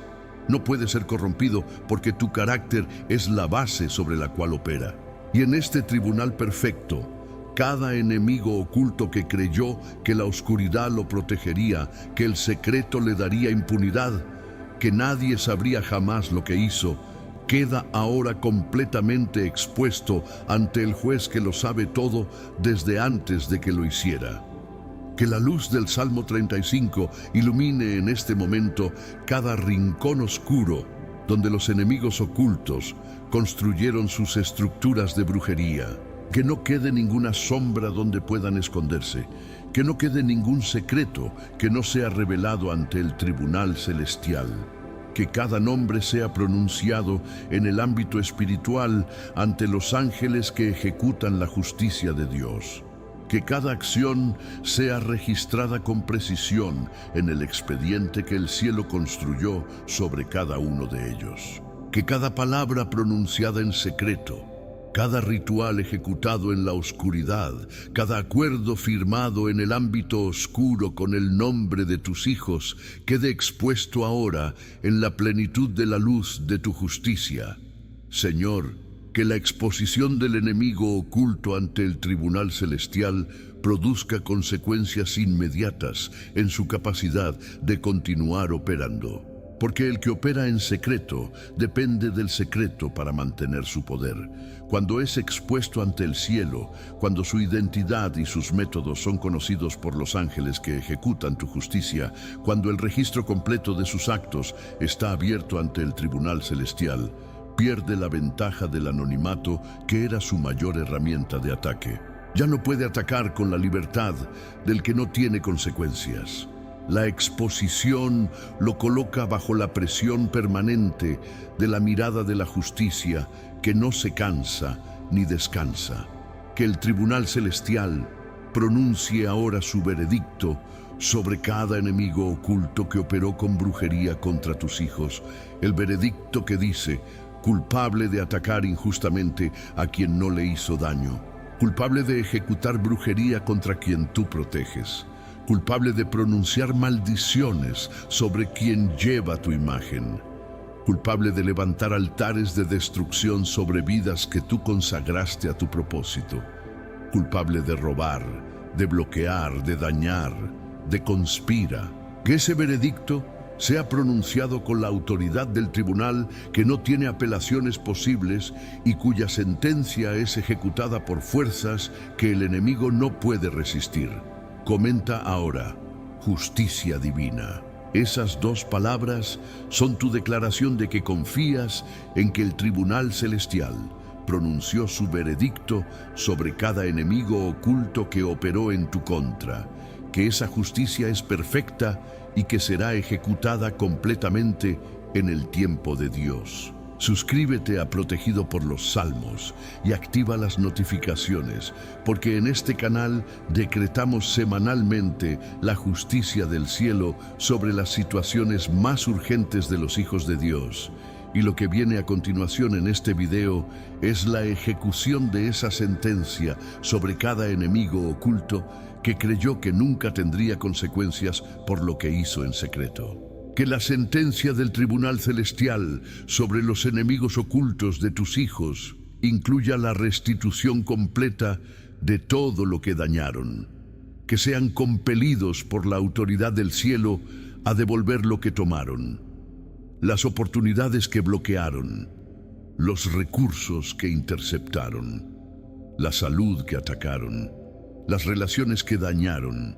No puede ser corrompido, porque tu carácter es la base sobre la cual opera. Y en este tribunal perfecto, cada enemigo oculto que creyó que la oscuridad lo protegería, que el secreto le daría impunidad, que nadie sabría jamás lo que hizo, queda ahora completamente expuesto ante el juez que lo sabe todo desde antes de que lo hiciera. Que la luz del Salmo 35 ilumine en este momento cada rincón oscuro donde los enemigos ocultos construyeron sus estructuras de brujería. Que no quede ninguna sombra donde puedan esconderse. Que no quede ningún secreto que no sea revelado ante el tribunal celestial. Que cada nombre sea pronunciado en el ámbito espiritual ante los ángeles que ejecutan la justicia de Dios. Que cada acción sea registrada con precisión en el expediente que el cielo construyó sobre cada uno de ellos. Que cada palabra pronunciada en secreto, Cada ritual ejecutado en la oscuridad, cada acuerdo firmado en el ámbito oscuro con el nombre de tus hijos, quede expuesto ahora en la plenitud de la luz de tu justicia. Señor, que la exposición del enemigo oculto ante el tribunal celestial produzca consecuencias inmediatas en su capacidad de continuar operando. Porque el que opera en secreto depende del secreto para mantener su poder. Cuando es expuesto ante el cielo, cuando su identidad y sus métodos son conocidos por los ángeles que ejecutan tu justicia, cuando el registro completo de sus actos está abierto ante el tribunal celestial, pierde la ventaja del anonimato que era su mayor herramienta de ataque. Ya no puede atacar con la libertad del que no tiene consecuencias. La exposición lo coloca bajo la presión permanente de la mirada de la justicia que no se cansa ni descansa. Que el tribunal celestial pronuncie ahora su veredicto sobre cada enemigo oculto que operó con brujería contra tus hijos. El veredicto que dice, culpable de atacar injustamente a quien no le hizo daño, culpable de ejecutar brujería contra quien tú proteges, culpable de pronunciar maldiciones sobre quien lleva tu imagen, culpable de levantar altares de destrucción sobre vidas que tú consagraste a tu propósito, culpable de robar, de bloquear, de dañar, de conspira. Que ese veredicto sea pronunciado con la autoridad del tribunal que no tiene apelaciones posibles y cuya sentencia es ejecutada por fuerzas que el enemigo no puede resistir. Comenta ahora, justicia divina. Esas dos palabras son tu declaración de que confías en que el tribunal celestial pronunció su veredicto sobre cada enemigo oculto que operó en tu contra, que esa justicia es perfecta y que será ejecutada completamente en el tiempo de Dios. Suscríbete a Protegido por los Salmos y activa las notificaciones, porque en este canal decretamos semanalmente la justicia del cielo sobre las situaciones más urgentes de los hijos de Dios. Y lo que viene a continuación en este video es la ejecución de esa sentencia sobre cada enemigo oculto que creyó que nunca tendría consecuencias por lo que hizo en secreto. Que la sentencia del tribunal celestial sobre los enemigos ocultos de tus hijos incluya la restitución completa de todo lo que dañaron. Que sean compelidos por la autoridad del cielo a devolver lo que tomaron, las oportunidades que bloquearon, los recursos que interceptaron, la salud que atacaron, las relaciones que dañaron,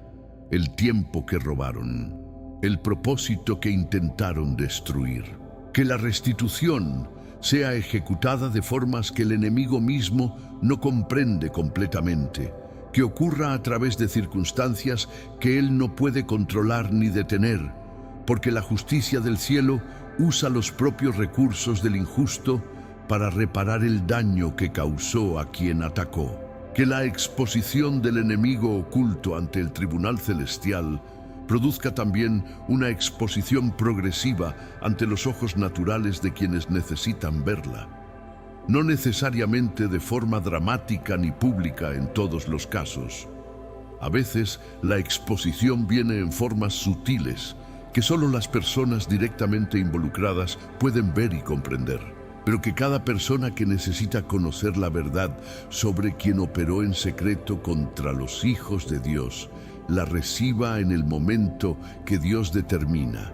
el tiempo que robaron, el propósito que intentaron destruir. Que la restitución sea ejecutada de formas que el enemigo mismo no comprende completamente, que ocurra a través de circunstancias que él no puede controlar ni detener, porque la justicia del cielo usa los propios recursos del injusto para reparar el daño que causó a quien atacó. Que la exposición del enemigo oculto ante el tribunal celestial produzca también una exposición progresiva ante los ojos naturales de quienes necesitan verla. No necesariamente de forma dramática ni pública en todos los casos. A veces la exposición viene en formas sutiles que solo las personas directamente involucradas pueden ver y comprender, pero que cada persona que necesita conocer la verdad sobre quien operó en secreto contra los hijos de Dios la reciba en el momento que Dios determina,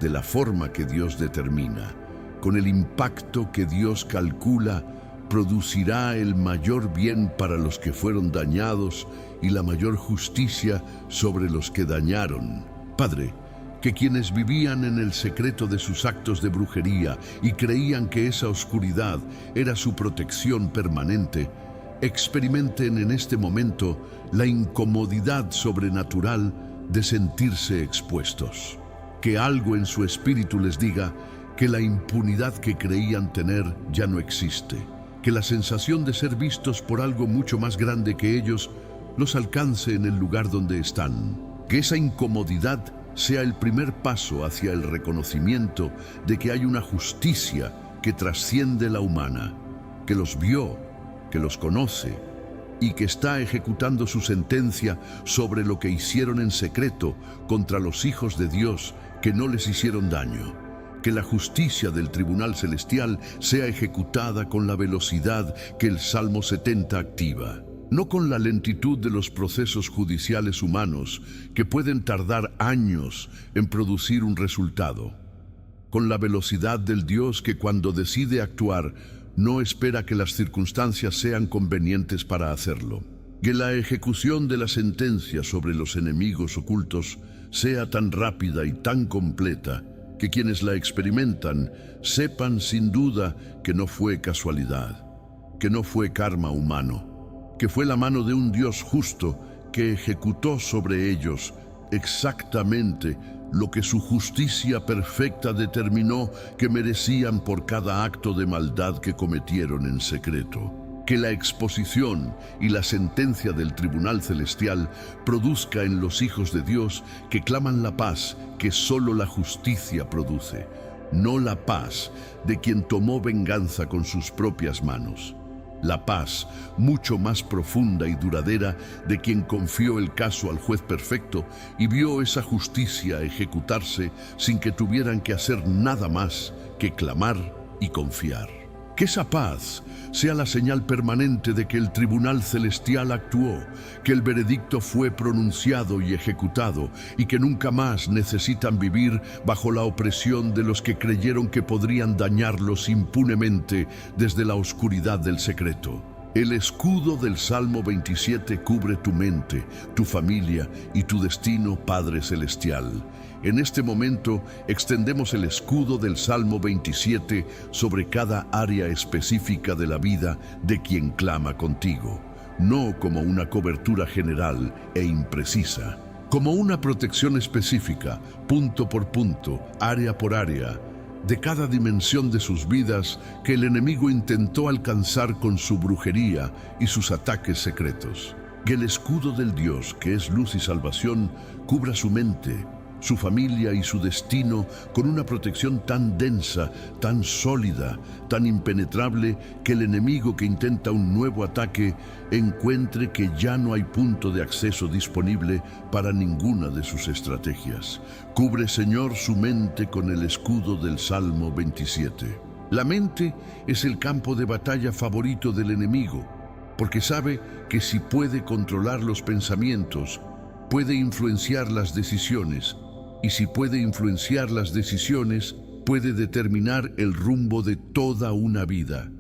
de la forma que Dios determina, con el impacto que Dios calcula, producirá el mayor bien para los que fueron dañados y la mayor justicia sobre los que dañaron. Padre, que quienes vivían en el secreto de sus actos de brujería y creían que esa oscuridad era su protección permanente, experimenten en este momento la incomodidad sobrenatural de sentirse expuestos. Que algo en su espíritu les diga que la impunidad que creían tener ya no existe. Que la sensación de ser vistos por algo mucho más grande que ellos los alcance en el lugar donde están. Que esa incomodidad sea el primer paso hacia el reconocimiento de que hay una justicia que trasciende la humana, que los vio, que los conoce y que está ejecutando su sentencia sobre lo que hicieron en secreto contra los hijos de Dios que no les hicieron daño. Que la justicia del tribunal celestial sea ejecutada con la velocidad que el Salmo 70 activa, no con la lentitud de los procesos judiciales humanos que pueden tardar años en producir un resultado, con la velocidad del Dios que cuando decide actuar no espera que las circunstancias sean convenientes para hacerlo. Que la ejecución de la sentencia sobre los enemigos ocultos sea tan rápida y tan completa que quienes la experimentan sepan sin duda que no fue casualidad, que no fue karma humano, que fue la mano de un Dios justo que ejecutó sobre ellos exactamente lo que su justicia perfecta determinó que merecían por cada acto de maldad que cometieron en secreto. Que la exposición y la sentencia del tribunal celestial produzca en los hijos de Dios que claman la paz que solo la justicia produce, no la paz de quien tomó venganza con sus propias manos. La paz, mucho más profunda y duradera, de quien confió el caso al juez perfecto y vio esa justicia ejecutarse sin que tuvieran que hacer nada más que clamar y confiar. Que esa paz sea la señal permanente de que el tribunal celestial actuó, que el veredicto fue pronunciado y ejecutado y que nunca más necesitan vivir bajo la opresión de los que creyeron que podrían dañarlos impunemente desde la oscuridad del secreto. El escudo del Salmo 27 cubre tu mente, tu familia y tu destino, Padre Celestial. En este momento extendemos el escudo del Salmo 27 sobre cada área específica de la vida de quien clama contigo, no como una cobertura general e imprecisa, como una protección específica, punto por punto, área por área, de cada dimensión de sus vidas que el enemigo intentó alcanzar con su brujería y sus ataques secretos. Que el escudo del Dios, que es luz y salvación, cubra su mente, su familia y su destino con una protección tan densa, tan sólida, tan impenetrable que el enemigo que intenta un nuevo ataque encuentre que ya no hay punto de acceso disponible para ninguna de sus estrategias. Cubre, Señor, su mente con el escudo del Salmo 27. La mente es el campo de batalla favorito del enemigo, porque sabe que si puede controlar los pensamientos, puede influenciar las decisiones, y si puede influenciar las decisiones, puede determinar el rumbo de toda una vida.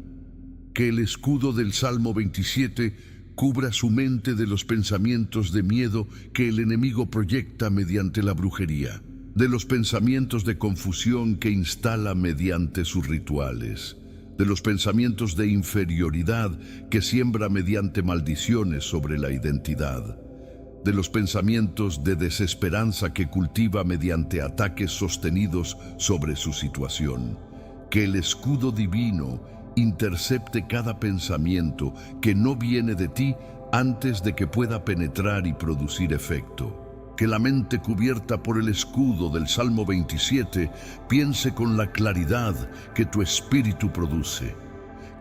Que el escudo del Salmo 27 cubra su mente de los pensamientos de miedo que el enemigo proyecta mediante la brujería, de los pensamientos de confusión que instala mediante sus rituales, de los pensamientos de inferioridad que siembra mediante maldiciones sobre la identidad, de los pensamientos de desesperanza que cultiva mediante ataques sostenidos sobre su situación. Que el escudo divino intercepte cada pensamiento que no viene de ti antes de que pueda penetrar y producir efecto. Que la mente cubierta por el escudo del Salmo 27 piense con la claridad que tu espíritu produce.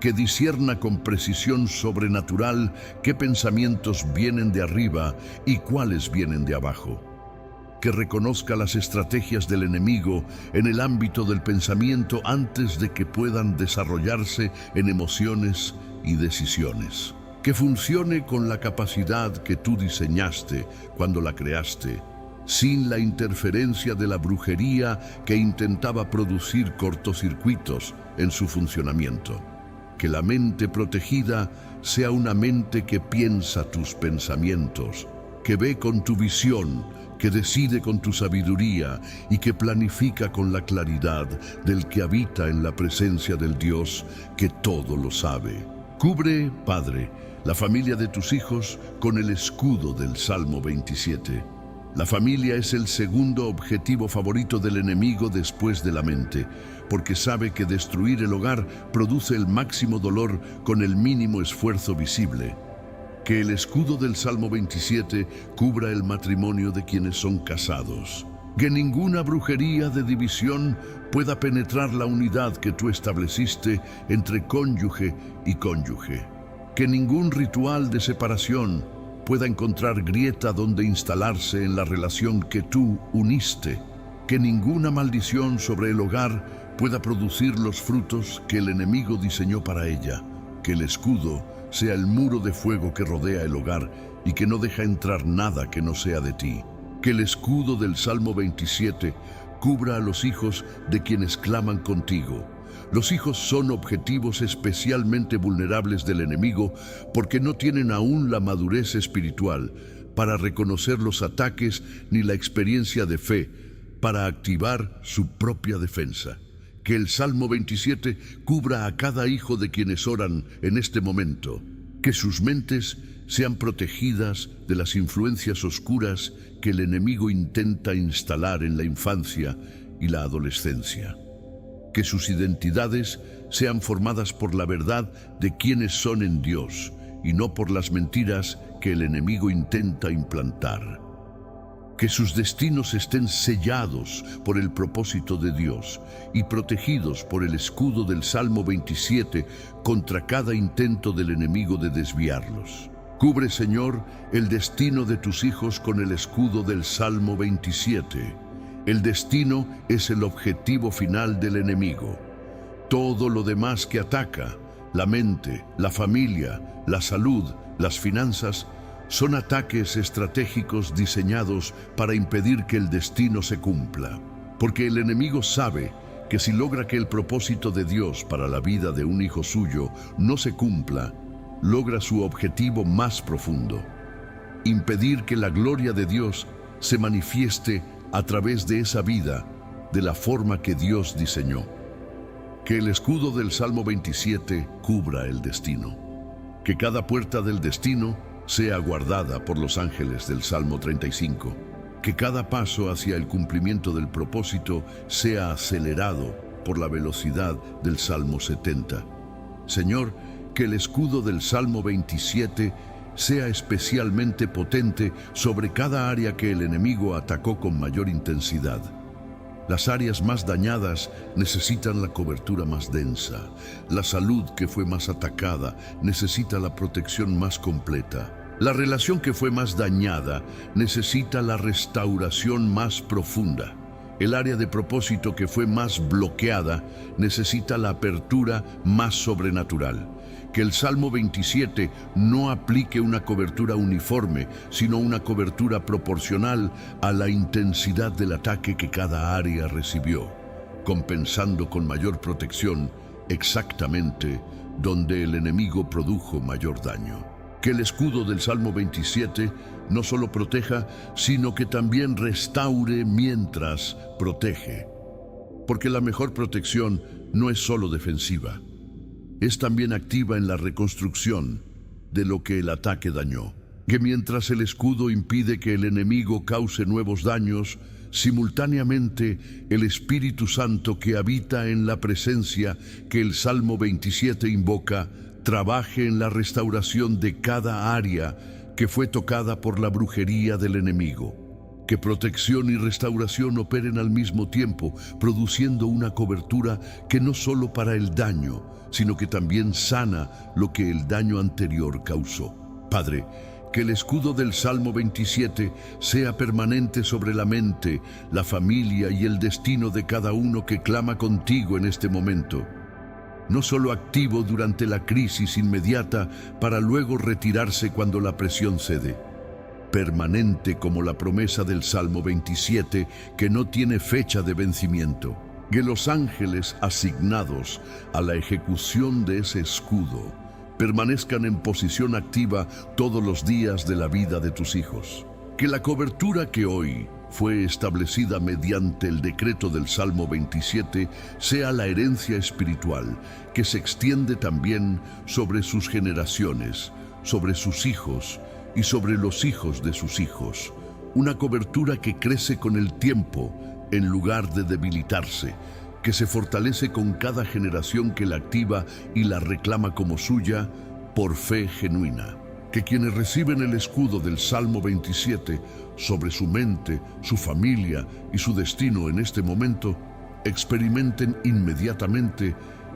Que discierna con precisión sobrenatural qué pensamientos vienen de arriba y cuáles vienen de abajo. Que reconozca las estrategias del enemigo en el ámbito del pensamiento antes de que puedan desarrollarse en emociones y decisiones. Que funcione con la capacidad que tú diseñaste cuando la creaste, sin la interferencia de la brujería que intentaba producir cortocircuitos en su funcionamiento. Que la mente protegida sea una mente que piensa tus pensamientos, que ve con tu visión, que decide con tu sabiduría y que planifica con la claridad del que habita en la presencia del Dios que todo lo sabe. Cubre, Padre, la familia de tus hijos con el escudo del Salmo 27. La familia es el segundo objetivo favorito del enemigo después de la mente, porque sabe que destruir el hogar produce el máximo dolor con el mínimo esfuerzo visible. Que el escudo del Salmo 27 cubra el matrimonio de quienes son casados. Que ninguna brujería de división pueda penetrar la unidad que tú estableciste entre cónyuge y cónyuge. Que ningún ritual de separación pueda encontrar grieta donde instalarse en la relación que tú uniste. Que ninguna maldición sobre el hogar pueda producir los frutos que el enemigo diseñó para ella. Que el escudo sea el muro de fuego que rodea el hogar y que no deja entrar nada que no sea de ti. Que el escudo del Salmo 27 cubra a los hijos de quienes claman contigo. Los hijos son objetivos especialmente vulnerables del enemigo porque no tienen aún la madurez espiritual para reconocer los ataques ni la experiencia de fe para activar su propia defensa. Que el Salmo 27 cubra a cada hijo de quienes oran en este momento. Que sus mentes sean protegidas de las influencias oscuras que el enemigo intenta instalar en la infancia y la adolescencia. Que sus identidades sean formadas por la verdad de quienes son en Dios y no por las mentiras que el enemigo intenta implantar. Que sus destinos estén sellados por el propósito de Dios y protegidos por el escudo del Salmo 27 contra cada intento del enemigo de desviarlos. Cubre, Señor, el destino de tus hijos con el escudo del Salmo 27. El destino es el objetivo final del enemigo. Todo lo demás que ataca, la mente, la familia, la salud, las finanzas, son ataques estratégicos diseñados para impedir que el destino se cumpla. Porque el enemigo sabe que si logra que el propósito de Dios para la vida de un hijo suyo no se cumpla, logra su objetivo más profundo: impedir que la gloria de Dios se manifieste a través de esa vida de la forma que Dios diseñó. Que el escudo del Salmo 27 cubra el destino. Que cada puerta del destino sea guardada por los ángeles del Salmo 35. Que cada paso hacia el cumplimiento del propósito sea acelerado por la velocidad del Salmo 70. Señor, que el escudo del Salmo 27 sea especialmente potente sobre cada área que el enemigo atacó con mayor intensidad. Las áreas más dañadas necesitan la cobertura más densa. La salud que fue más atacada necesita la protección más completa. La relación que fue más dañada necesita la restauración más profunda. El área de propósito que fue más bloqueada necesita la apertura más sobrenatural. Que el Salmo 27 no aplique una cobertura uniforme, sino una cobertura proporcional a la intensidad del ataque que cada área recibió, compensando con mayor protección exactamente donde el enemigo produjo mayor daño. Que el escudo del Salmo 27 no solo proteja, sino que también restaure mientras protege. Porque la mejor protección no es solo defensiva, es también activa en la reconstrucción de lo que el ataque dañó. Que mientras el escudo impide que el enemigo cause nuevos daños, simultáneamente el Espíritu Santo que habita en la presencia que el Salmo 27 invoca, trabaje en la restauración de cada área que fue tocada por la brujería del enemigo. Que protección y restauración operen al mismo tiempo, produciendo una cobertura que no solo para el daño, sino que también sana lo que el daño anterior causó. Padre, que el escudo del Salmo 27 sea permanente sobre la mente, la familia y el destino de cada uno que clama contigo en este momento. No solo activo durante la crisis inmediata para luego retirarse cuando la presión cede. Permanente como la promesa del Salmo 27 que no tiene fecha de vencimiento. Que los ángeles asignados a la ejecución de ese escudo permanezcan en posición activa todos los días de la vida de tus hijos. Que la cobertura que hoy fue establecida mediante el decreto del Salmo 27 sea la herencia espiritual que se extiende también sobre sus generaciones, sobre sus hijos y sobre los hijos de sus hijos. Una cobertura que crece con el tiempo en lugar de debilitarse, que se fortalece con cada generación que la activa y la reclama como suya por fe genuina. Que quienes reciben el escudo del Salmo 27 sobre su mente, su familia y su destino en este momento, experimenten inmediatamente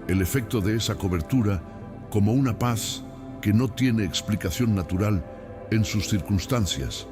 el efecto de esa cobertura como una paz que no tiene explicación natural en sus circunstancias.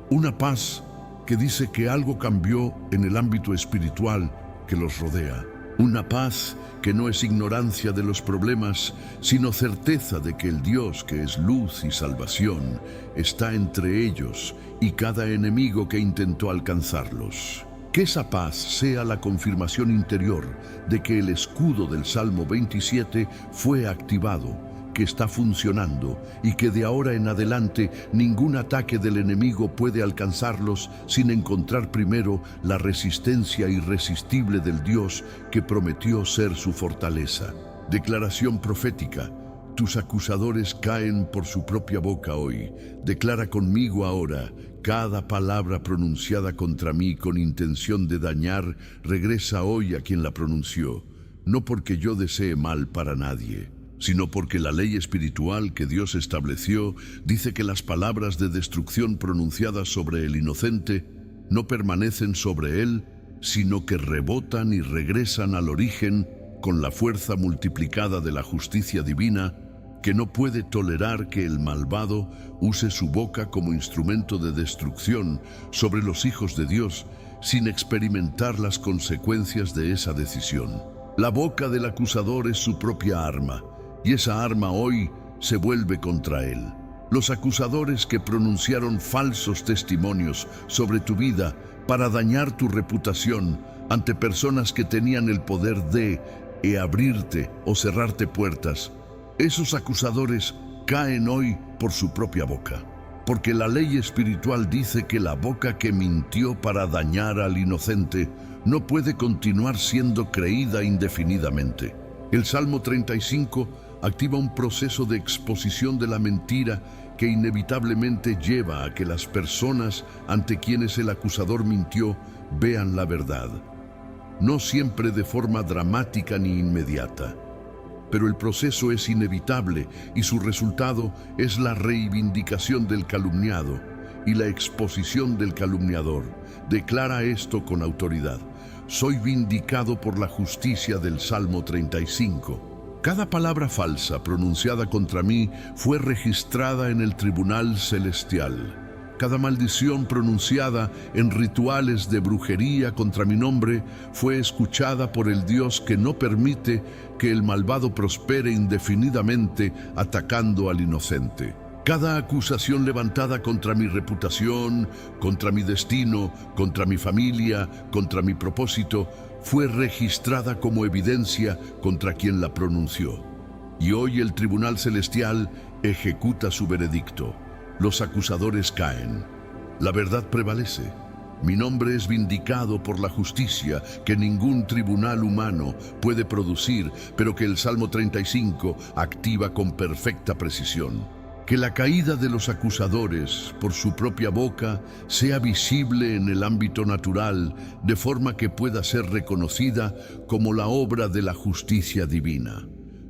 Una paz que dice que algo cambió en el ámbito espiritual que los rodea. Una paz que no es ignorancia de los problemas, sino certeza de que el Dios, que es luz y salvación, está entre ellos y cada enemigo que intentó alcanzarlos. Que esa paz sea la confirmación interior de que el escudo del Salmo 27 fue activado, que está funcionando y que de ahora en adelante ningún ataque del enemigo puede alcanzarlos sin encontrar primero la resistencia irresistible del Dios que prometió ser su fortaleza. Declaración profética. Tus acusadores caen por su propia boca hoy. Declara conmigo ahora: cada palabra pronunciada contra mí con intención de dañar regresa hoy a quien la pronunció, no porque yo desee mal para nadie, sino porque la ley espiritual que Dios estableció dice que las palabras de destrucción pronunciadas sobre el inocente no permanecen sobre él, sino que rebotan y regresan al origen con la fuerza multiplicada de la justicia divina, que no puede tolerar que el malvado use su boca como instrumento de destrucción sobre los hijos de Dios sin experimentar las consecuencias de esa decisión. La boca del acusador es su propia arma, y esa arma hoy se vuelve contra él. Los acusadores que pronunciaron falsos testimonios sobre tu vida para dañar tu reputación ante personas que tenían el poder de abrirte o cerrarte puertas, esos acusadores caen hoy por su propia boca. Porque la ley espiritual dice que la boca que mintió para dañar al inocente no puede continuar siendo creída indefinidamente. El Salmo 35 activa un proceso de exposición de la mentira que inevitablemente lleva a que las personas ante quienes el acusador mintió vean la verdad. No siempre de forma dramática ni inmediata, pero el proceso es inevitable y su resultado es la reivindicación del calumniado y la exposición del calumniador. Declara esto con autoridad: soy vindicado por la justicia del Salmo 35. Cada palabra falsa pronunciada contra mí fue registrada en el tribunal celestial. Cada maldición pronunciada en rituales de brujería contra mi nombre fue escuchada por el Dios que no permite que el malvado prospere indefinidamente atacando al inocente. Cada acusación levantada contra mi reputación, contra mi destino, contra mi familia, contra mi propósito, fue registrada como evidencia contra quien la pronunció. Y hoy el Tribunal Celestial ejecuta su veredicto. Los acusadores caen. La verdad prevalece. Mi nombre es vindicado por la justicia que ningún tribunal humano puede producir, pero que el Salmo 35 activa con perfecta precisión. Que la caída de los acusadores por su propia boca sea visible en el ámbito natural, de forma que pueda ser reconocida como la obra de la justicia divina.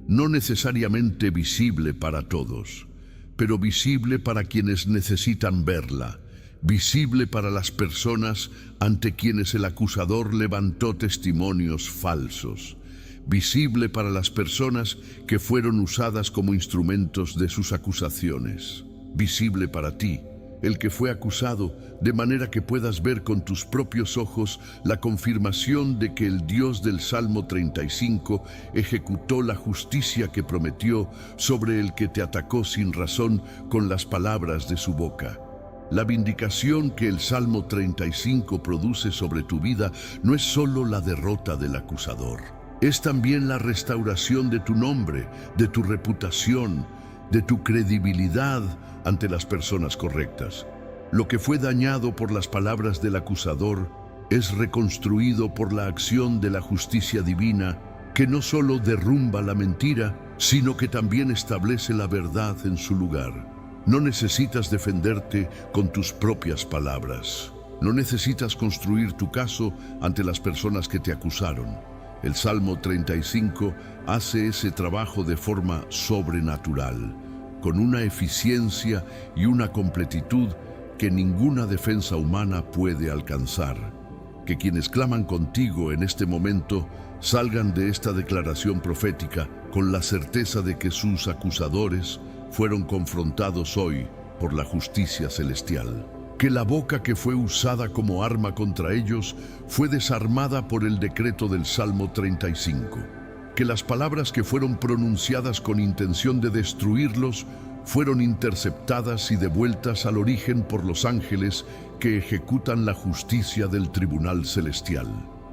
No necesariamente visible para todos, pero visible para quienes necesitan verla, visible para las personas ante quienes el acusador levantó testimonios falsos, visible para las personas que fueron usadas como instrumentos de sus acusaciones, visible para ti, el que fue acusado, de manera que puedas ver con tus propios ojos la confirmación de que el Dios del Salmo 35 ejecutó la justicia que prometió sobre el que te atacó sin razón con las palabras de su boca. La vindicación que el Salmo 35 produce sobre tu vida no es solo la derrota del acusador, es también la restauración de tu nombre, de tu reputación, de tu credibilidad ante las personas correctas. Lo que fue dañado por las palabras del acusador es reconstruido por la acción de la justicia divina, que no solo derrumba la mentira, sino que también establece la verdad en su lugar. No necesitas defenderte con tus propias palabras. No necesitas construir tu caso ante las personas que te acusaron. El Salmo 35 hace ese trabajo de forma sobrenatural, con una eficiencia y una completitud que ninguna defensa humana puede alcanzar. Que quienes claman contigo en este momento salgan de esta declaración profética con la certeza de que sus acusadores fueron confrontados hoy por la justicia celestial. Que la boca que fue usada como arma contra ellos fue desarmada por el decreto del Salmo 35. Que las palabras que fueron pronunciadas con intención de destruirlos fueron interceptadas y devueltas al origen por los ángeles que ejecutan la justicia del tribunal celestial.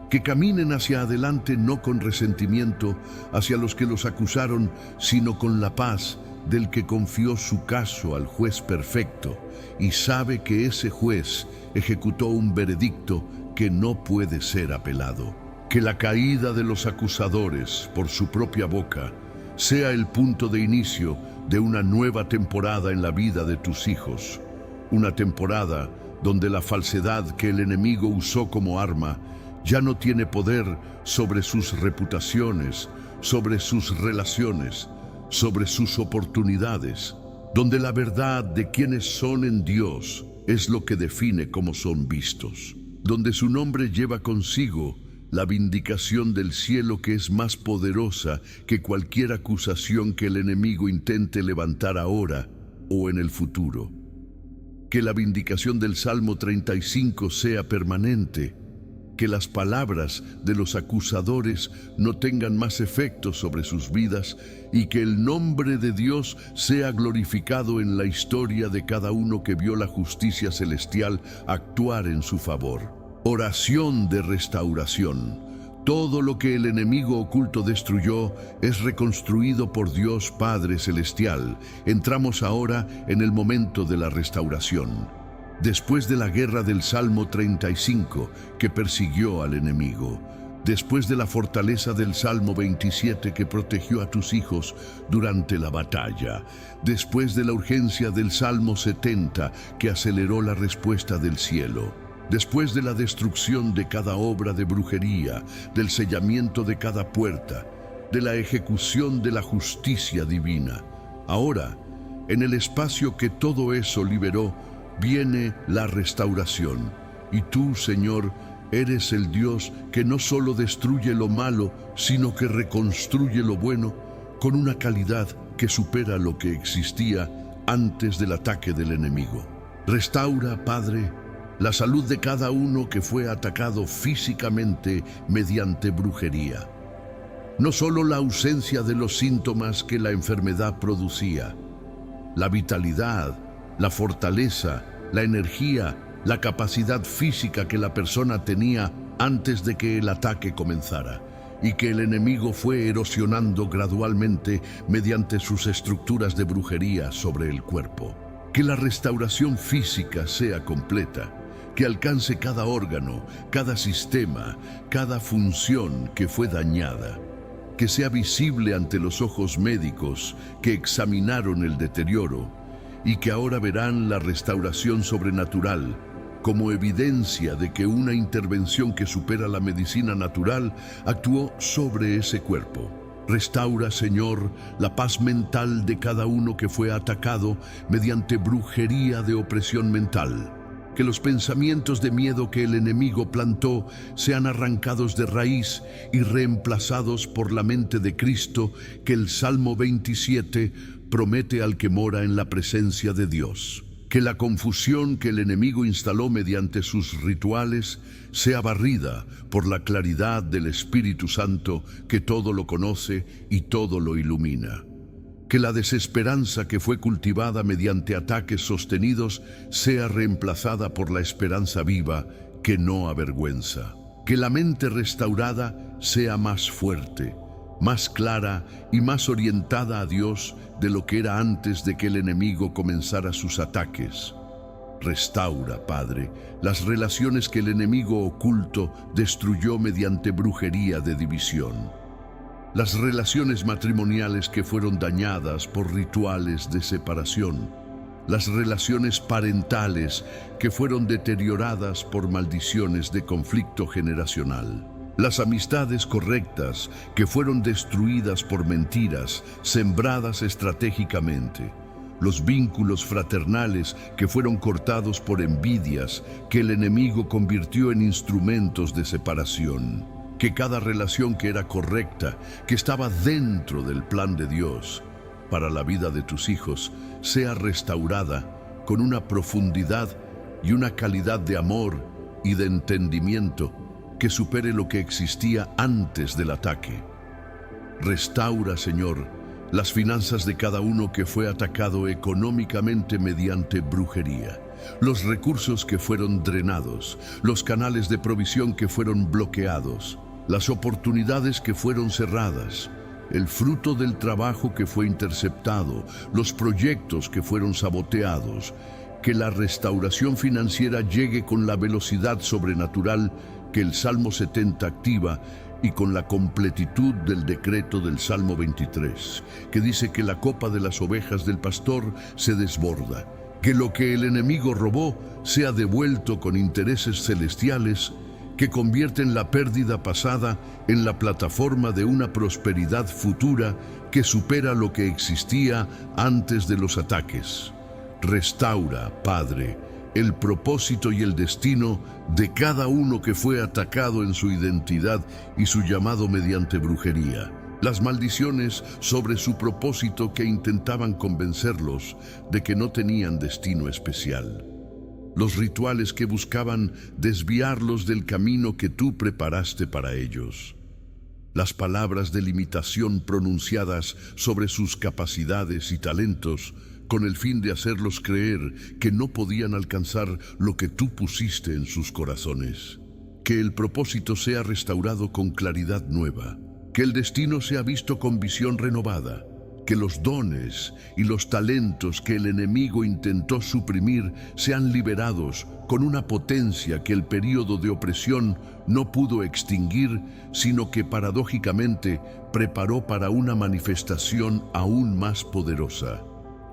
Que caminen hacia adelante no con resentimiento hacia los que los acusaron, sino con la paz del que confió su caso al juez perfecto y sabe que ese juez ejecutó un veredicto que no puede ser apelado. Que la caída de los acusadores por su propia boca sea el punto de inicio de una nueva temporada en la vida de tus hijos. Una temporada donde la falsedad que el enemigo usó como arma ya no tiene poder sobre sus reputaciones, sobre sus relaciones, sobre sus oportunidades, donde la verdad de quienes son en Dios es lo que define cómo son vistos, donde su nombre lleva consigo la vindicación del cielo que es más poderosa que cualquier acusación que el enemigo intente levantar ahora o en el futuro. Que la vindicación del Salmo 35 sea permanente, que las palabras de los acusadores no tengan más efecto sobre sus vidas y que el nombre de Dios sea glorificado en la historia de cada uno que vio la justicia celestial actuar en su favor. Oración de restauración. Todo lo que el enemigo oculto destruyó es reconstruido por Dios Padre Celestial. Entramos ahora en el momento de la restauración. Después de la guerra del Salmo 35 que persiguió al enemigo, después de la fortaleza del Salmo 27 que protegió a tus hijos durante la batalla, después de la urgencia del Salmo 70 que aceleró la respuesta del cielo, después de la destrucción de cada obra de brujería, del sellamiento de cada puerta, de la ejecución de la justicia divina, ahora, en el espacio que todo eso liberó, viene la restauración. Y tú, Señor, eres el Dios que no solo destruye lo malo, sino que reconstruye lo bueno con una calidad que supera lo que existía antes del ataque del enemigo. Restaura, Padre, la salud de cada uno que fue atacado físicamente mediante brujería. No solo la ausencia de los síntomas que la enfermedad producía, la vitalidad, la fortaleza, la energía, la capacidad física que la persona tenía antes de que el ataque comenzara y que el enemigo fue erosionando gradualmente mediante sus estructuras de brujería sobre el cuerpo. Que la restauración física sea completa, que alcance cada órgano, cada sistema, cada función que fue dañada, que sea visible ante los ojos médicos que examinaron el deterioro y que ahora verán la restauración sobrenatural como evidencia de que una intervención que supera la medicina natural actuó sobre ese cuerpo. Restaura, Señor, la paz mental de cada uno que fue atacado mediante brujería de opresión mental. Que los pensamientos de miedo que el enemigo plantó sean arrancados de raíz y reemplazados por la mente de Cristo que el Salmo 27 promete al que mora en la presencia de Dios. Que la confusión que el enemigo instaló mediante sus rituales sea barrida por la claridad del Espíritu Santo que todo lo conoce y todo lo ilumina. Que la desesperanza que fue cultivada mediante ataques sostenidos sea reemplazada por la esperanza viva que no avergüenza. Que la mente restaurada sea más fuerte, más clara y más orientada a Dios de lo que era antes de que el enemigo comenzara sus ataques. Restaura, Padre, las relaciones que el enemigo oculto destruyó mediante brujería de división. Las relaciones matrimoniales que fueron dañadas por rituales de separación. Las relaciones parentales que fueron deterioradas por maldiciones de conflicto generacional. Las amistades correctas que fueron destruidas por mentiras sembradas estratégicamente. Los vínculos fraternales que fueron cortados por envidias que el enemigo convirtió en instrumentos de separación. Que cada relación que era correcta, que estaba dentro del plan de Dios, para la vida de tus hijos sea restaurada con una profundidad y una calidad de amor y de entendimiento que supere lo que existía antes del ataque. Restaura, Señor, las finanzas de cada uno que fue atacado económicamente mediante brujería, los recursos que fueron drenados, los canales de provisión que fueron bloqueados, las oportunidades que fueron cerradas, el fruto del trabajo que fue interceptado, los proyectos que fueron saboteados. Que la restauración financiera llegue con la velocidad sobrenatural que el Salmo 70 activa y con la completitud del decreto del Salmo 23, que dice que la copa de las ovejas del pastor se desborda, que lo que el enemigo robó sea devuelto con intereses celestiales que convierten la pérdida pasada en la plataforma de una prosperidad futura que supera lo que existía antes de los ataques. Restaura, Padre, el propósito y el destino de cada uno que fue atacado en su identidad y su llamado mediante brujería. Las maldiciones sobre su propósito que intentaban convencerlos de que no tenían destino especial. Los rituales que buscaban desviarlos del camino que tú preparaste para ellos. Las palabras de limitación pronunciadas sobre sus capacidades y talentos con el fin de hacerlos creer que no podían alcanzar lo que tú pusiste en sus corazones. Que el propósito sea restaurado con claridad nueva, que el destino sea visto con visión renovada, que los dones y los talentos que el enemigo intentó suprimir sean liberados con una potencia que el período de opresión no pudo extinguir, sino que paradójicamente preparó para una manifestación aún más poderosa.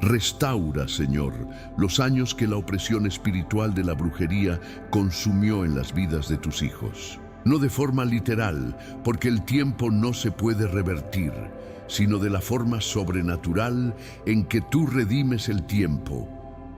Restaura, Señor, los años que la opresión espiritual de la brujería consumió en las vidas de tus hijos. No de forma literal, porque el tiempo no se puede revertir, sino de la forma sobrenatural en que tú redimes el tiempo,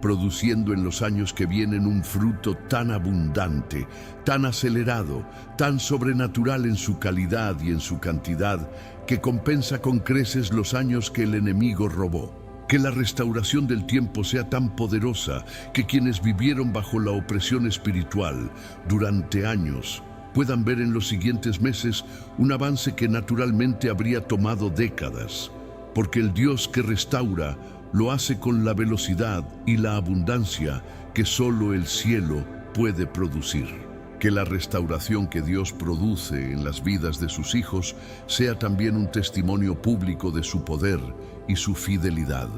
produciendo en los años que vienen un fruto tan abundante, tan acelerado, tan sobrenatural en su calidad y en su cantidad, que compensa con creces los años que el enemigo robó. Que la restauración del tiempo sea tan poderosa que quienes vivieron bajo la opresión espiritual durante años puedan ver en los siguientes meses un avance que naturalmente habría tomado décadas, porque el Dios que restaura lo hace con la velocidad y la abundancia que solo el cielo puede producir. Que la restauración que Dios produce en las vidas de sus hijos sea también un testimonio público de su poder y su fidelidad.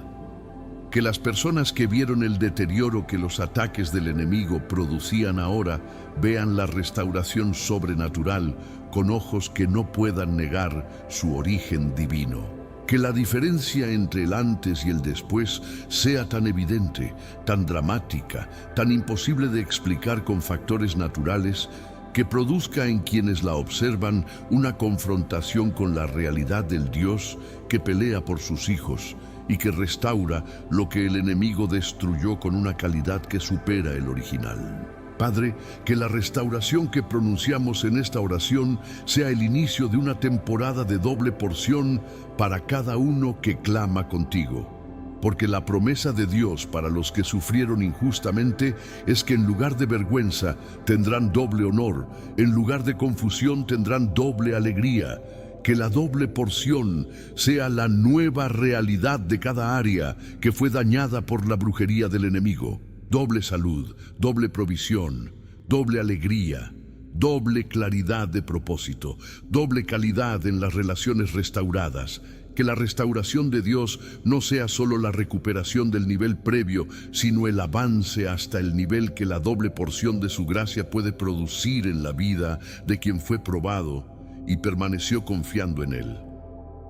Que las personas que vieron el deterioro que los ataques del enemigo producían ahora vean la restauración sobrenatural con ojos que no puedan negar su origen divino. Que la diferencia entre el antes y el después sea tan evidente, tan dramática, tan imposible de explicar con factores naturales, que produzca en quienes la observan una confrontación con la realidad del Dios que pelea por sus hijos y que restaura lo que el enemigo destruyó con una calidad que supera el original. Padre, que la restauración que pronunciamos en esta oración sea el inicio de una temporada de doble porción para cada uno que clama contigo. Porque la promesa de Dios para los que sufrieron injustamente es que en lugar de vergüenza tendrán doble honor, en lugar de confusión tendrán doble alegría. Que la doble porción sea la nueva realidad de cada área que fue dañada por la brujería del enemigo. Doble salud, doble provisión, doble alegría, doble claridad de propósito, doble calidad en las relaciones restauradas. Que la restauración de Dios no sea solo la recuperación del nivel previo, sino el avance hasta el nivel que la doble porción de su gracia puede producir en la vida de quien fue probado y permaneció confiando en Él.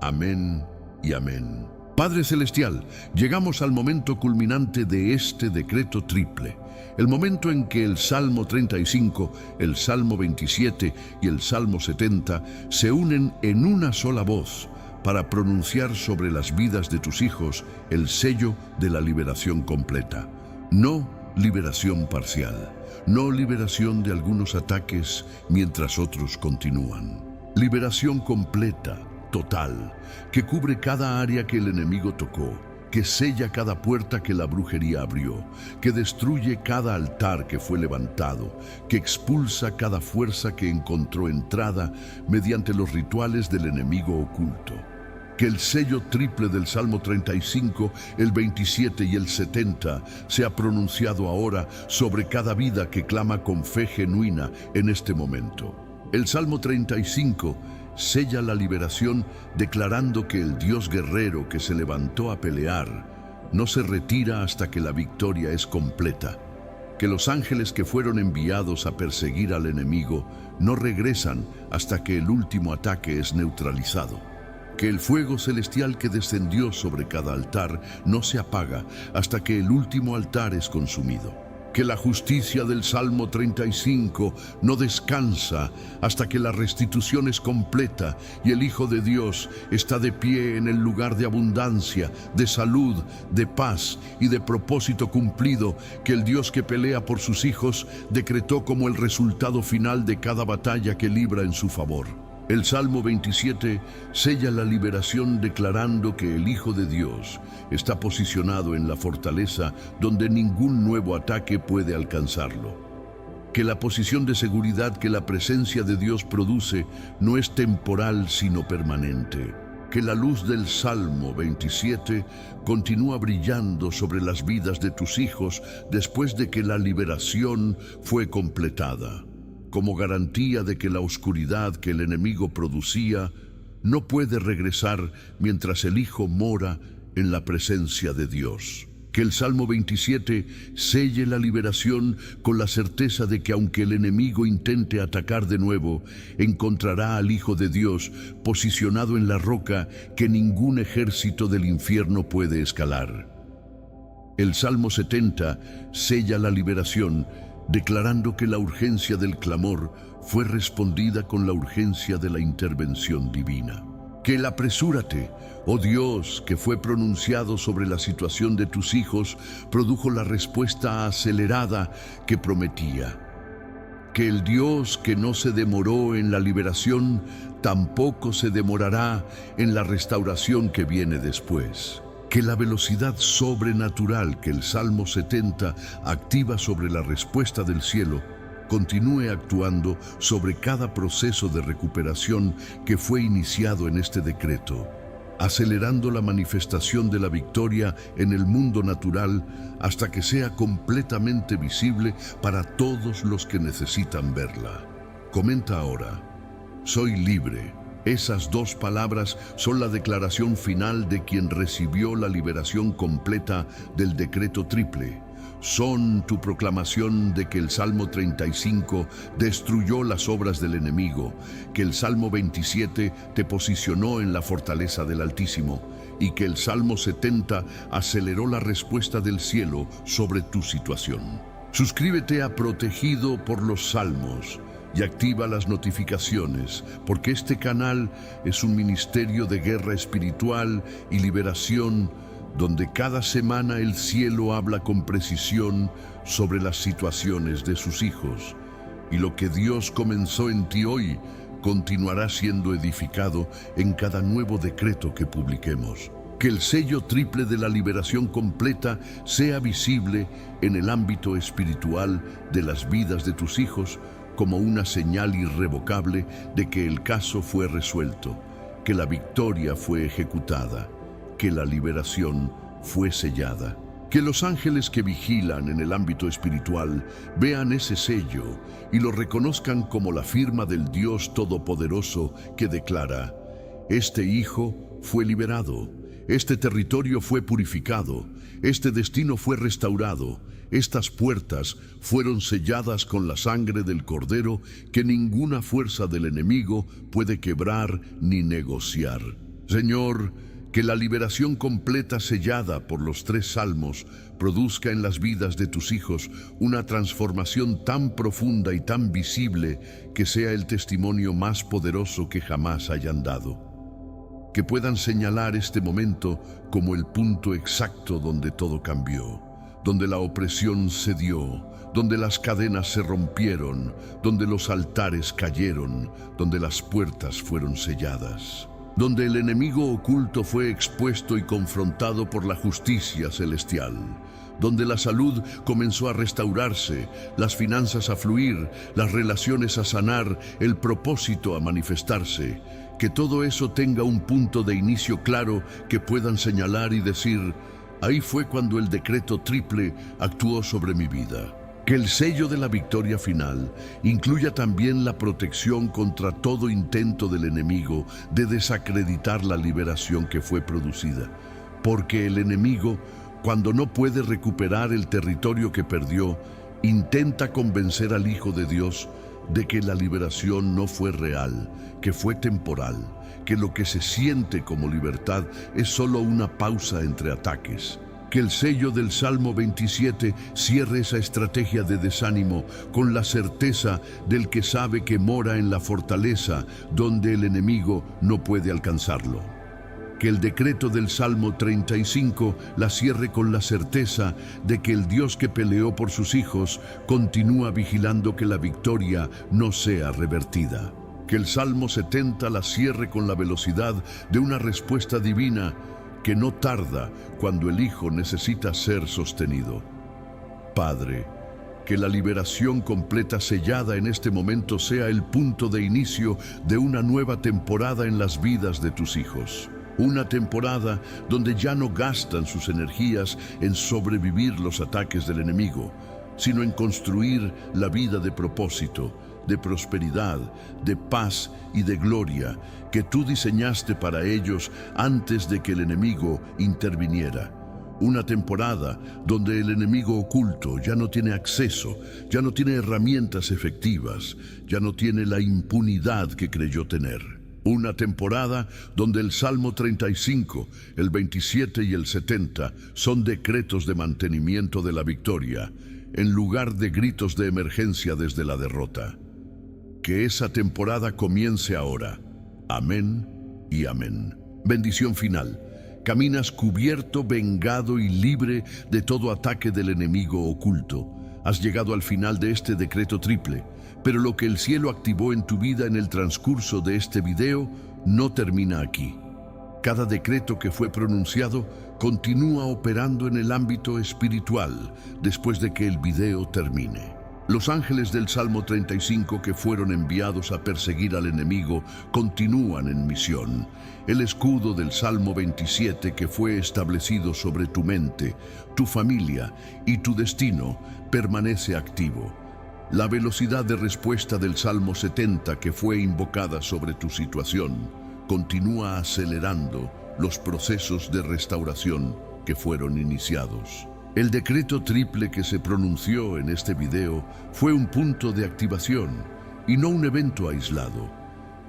Amén y amén. Padre Celestial, llegamos al momento culminante de este decreto triple, el momento en que el Salmo 35, el Salmo 27 y el Salmo 70 se unen en una sola voz para pronunciar sobre las vidas de tus hijos el sello de la liberación completa. No liberación parcial, no liberación de algunos ataques mientras otros continúan. Liberación completa, total, que cubre cada área que el enemigo tocó, que sella cada puerta que la brujería abrió, que destruye cada altar que fue levantado, que expulsa cada fuerza que encontró entrada mediante los rituales del enemigo oculto. Que el sello triple del Salmo 35, el 27 y el 70 sea pronunciado ahora sobre cada vida que clama con fe genuina en este momento. El Salmo 35 sella la liberación declarando que el Dios guerrero que se levantó a pelear no se retira hasta que la victoria es completa. Que los ángeles que fueron enviados a perseguir al enemigo no regresan hasta que el último ataque es neutralizado. Que el fuego celestial que descendió sobre cada altar no se apaga hasta que el último altar es consumido. Que la justicia del Salmo 35 no descansa hasta que la restitución es completa y el Hijo de Dios está de pie en el lugar de abundancia, de salud, de paz y de propósito cumplido que el Dios que pelea por sus hijos decretó como el resultado final de cada batalla que libra en su favor. El Salmo 27 sella la liberación declarando que el Hijo de Dios está posicionado en la fortaleza donde ningún nuevo ataque puede alcanzarlo. Que la posición de seguridad que la presencia de Dios produce no es temporal sino permanente. Que la luz del Salmo 27 continúa brillando sobre las vidas de tus hijos después de que la liberación fue completada, como garantía de que la oscuridad que el enemigo producía no puede regresar mientras el Hijo mora en la presencia de Dios. Que el Salmo 27 selle la liberación con la certeza de que aunque el enemigo intente atacar de nuevo, encontrará al Hijo de Dios posicionado en la roca que ningún ejército del infierno puede escalar. El Salmo 70 sella la liberación declarando que la urgencia del clamor fue respondida con la urgencia de la intervención divina. Que el apresúrate, oh Dios, que fue pronunciado sobre la situación de tus hijos, produjo la respuesta acelerada que prometía. Que el Dios que no se demoró en la liberación, tampoco se demorará en la restauración que viene después. Que la velocidad sobrenatural que el Salmo 70 activa sobre la respuesta del cielo continúe actuando sobre cada proceso de recuperación que fue iniciado en este decreto, acelerando la manifestación de la victoria en el mundo natural hasta que sea completamente visible para todos los que necesitan verla. Comenta ahora: soy libre. Esas dos palabras son la declaración final de quien recibió la liberación completa del decreto triple. Son tu proclamación de que el Salmo 35 destruyó las obras del enemigo, que el Salmo 27 te posicionó en la fortaleza del Altísimo y que el Salmo 70 aceleró la respuesta del cielo sobre tu situación. Suscríbete a Protegido por los Salmos y activa las notificaciones, porque este canal es un ministerio de guerra espiritual y liberación, donde cada semana el cielo habla con precisión sobre las situaciones de sus hijos. Y lo que Dios comenzó en ti hoy continuará siendo edificado en cada nuevo decreto que publiquemos. Que el sello triple de la liberación completa sea visible en el ámbito espiritual de las vidas de tus hijos, como una señal irrevocable de que el caso fue resuelto, que la victoria fue ejecutada, que la liberación fue sellada. Que los ángeles que vigilan en el ámbito espiritual vean ese sello y lo reconozcan como la firma del Dios Todopoderoso que declara: este hijo fue liberado, este territorio fue purificado, este destino fue restaurado, estas puertas fueron selladas con la sangre del Cordero que ninguna fuerza del enemigo puede quebrar ni negociar. Señor, que la liberación completa sellada por los 3 salmos produzca en las vidas de tus hijos una transformación tan profunda y tan visible que sea el testimonio más poderoso que jamás hayan dado. Que puedan señalar este momento como el punto exacto donde todo cambió, donde la opresión cedió, donde las cadenas se rompieron, donde los altares cayeron, donde las puertas fueron selladas. donde el enemigo oculto fue expuesto y confrontado por la justicia celestial, donde la salud comenzó a restaurarse, las finanzas a fluir, las relaciones a sanar, el propósito a manifestarse. Que todo eso tenga un punto de inicio claro que puedan señalar y decir: ahí fue cuando el decreto triple actuó sobre mi vida. Que el sello de la victoria final incluya también la protección contra todo intento del enemigo de desacreditar la liberación que fue producida. Porque el enemigo, cuando no puede recuperar el territorio que perdió, intenta convencer al Hijo de Dios de que la liberación no fue real, que fue temporal, que lo que se siente como libertad es solo una pausa entre ataques. Que el sello del Salmo 27 cierre esa estrategia de desánimo con la certeza del que sabe que mora en la fortaleza donde el enemigo no puede alcanzarlo. Que el decreto del Salmo 35 la cierre con la certeza de que el Dios que peleó por sus hijos continúa vigilando que la victoria no sea revertida. Que el Salmo 70 la cierre con la velocidad de una respuesta divina que no tarda cuando el Hijo necesita ser sostenido. Padre, que la liberación completa sellada en este momento sea el punto de inicio de una nueva temporada en las vidas de tus hijos. Una temporada donde ya no gastan sus energías en sobrevivir los ataques del enemigo, sino en construir la vida de propósito, de prosperidad, de paz y de gloria que tú diseñaste para ellos antes de que el enemigo interviniera. Una temporada donde el enemigo oculto ya no tiene acceso, ya no tiene herramientas efectivas, ya no tiene la impunidad que creyó tener. Una temporada donde el Salmo 35, el 27 y el 70 son decretos de mantenimiento de la victoria, en lugar de gritos de emergencia desde la derrota. Que esa temporada comience ahora. Amén y amén. Bendición final. Caminas cubierto, vengado y libre de todo ataque del enemigo oculto. Has llegado al final de este decreto triple, pero lo que el cielo activó en tu vida en el transcurso de este video no termina aquí. Cada decreto que fue pronunciado continúa operando en el ámbito espiritual después de que el video termine. Los ángeles del Salmo 35 que fueron enviados a perseguir al enemigo continúan en misión. El escudo del Salmo 27 que fue establecido sobre tu mente, tu familia y tu destino permanece activo. La velocidad de respuesta del Salmo 70 que fue invocada sobre tu situación continúa acelerando los procesos de restauración que fueron iniciados. El decreto triple que se pronunció en este video fue un punto de activación y no un evento aislado,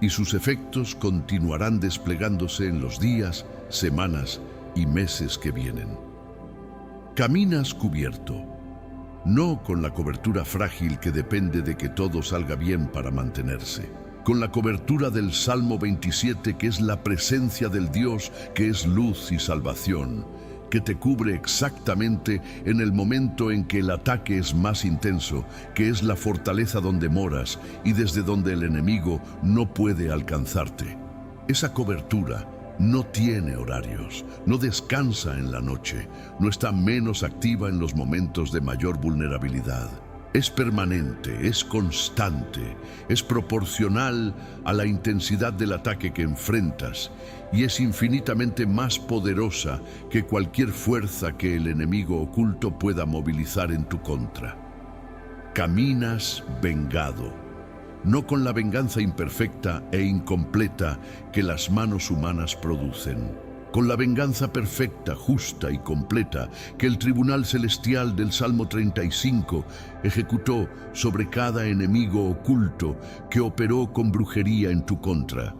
y sus efectos continuarán desplegándose en los días, semanas y meses que vienen. Caminas cubierto, no con la cobertura frágil que depende de que todo salga bien para mantenerse, con la cobertura del Salmo 27 que es la presencia del Dios que es luz y salvación, que te cubre exactamente en el momento en que el ataque es más intenso, que es la fortaleza donde moras y desde donde el enemigo no puede alcanzarte. Esa cobertura no tiene horarios, no descansa en la noche, no está menos activa en los momentos de mayor vulnerabilidad. Es permanente, es constante, es proporcional a la intensidad del ataque que enfrentas y es infinitamente más poderosa que cualquier fuerza que el enemigo oculto pueda movilizar en tu contra. Caminas vengado, no con la venganza imperfecta e incompleta que las manos humanas producen, con la venganza perfecta, justa y completa que el Tribunal Celestial del Salmo 35 ejecutó sobre cada enemigo oculto que operó con brujería en tu contra.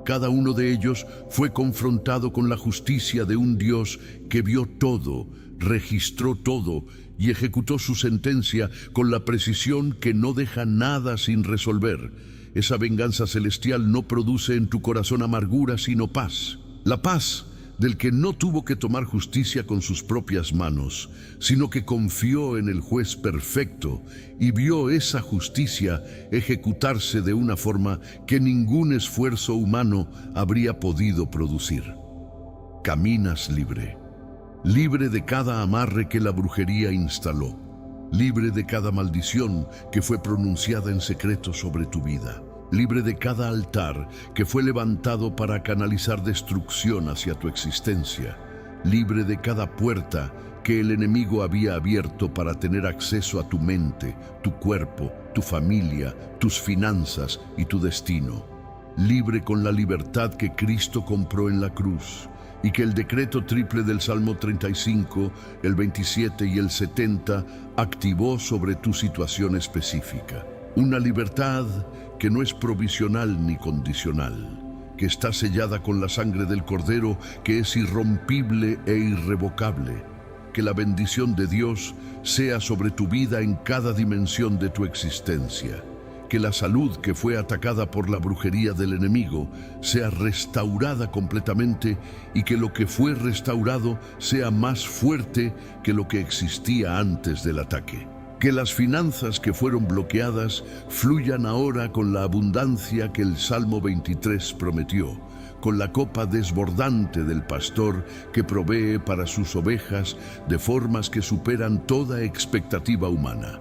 Cada uno de ellos fue confrontado con la justicia de un Dios que vio todo, registró todo y ejecutó su sentencia con la precisión que no deja nada sin resolver. Esa venganza celestial no produce en tu corazón amargura sino paz. La paz del que no tuvo que tomar justicia con sus propias manos, sino que confió en el juez perfecto y vio esa justicia ejecutarse de una forma que ningún esfuerzo humano habría podido producir. Caminas libre, libre de cada amarre que la brujería instaló, libre de cada maldición que fue pronunciada en secreto sobre tu vida, libre de cada altar que fue levantado para canalizar destrucción hacia tu existencia, libre de cada puerta que el enemigo había abierto para tener acceso a tu mente, tu cuerpo, tu familia, tus finanzas y tu destino, libre con la libertad que Cristo compró en la cruz y que el decreto triple del Salmo 35, el 27 y el 70 activó sobre tu situación específica. Una libertad que no es provisional ni condicional, que está sellada con la sangre del Cordero, que es irrompible e irrevocable. Que la bendición de Dios sea sobre tu vida en cada dimensión de tu existencia. Que la salud que fue atacada por la brujería del enemigo sea restaurada completamente y que lo que fue restaurado sea más fuerte que lo que existía antes del ataque. Que las finanzas que fueron bloqueadas fluyan ahora con la abundancia que el Salmo 23 prometió, con la copa desbordante del pastor que provee para sus ovejas de formas que superan toda expectativa humana.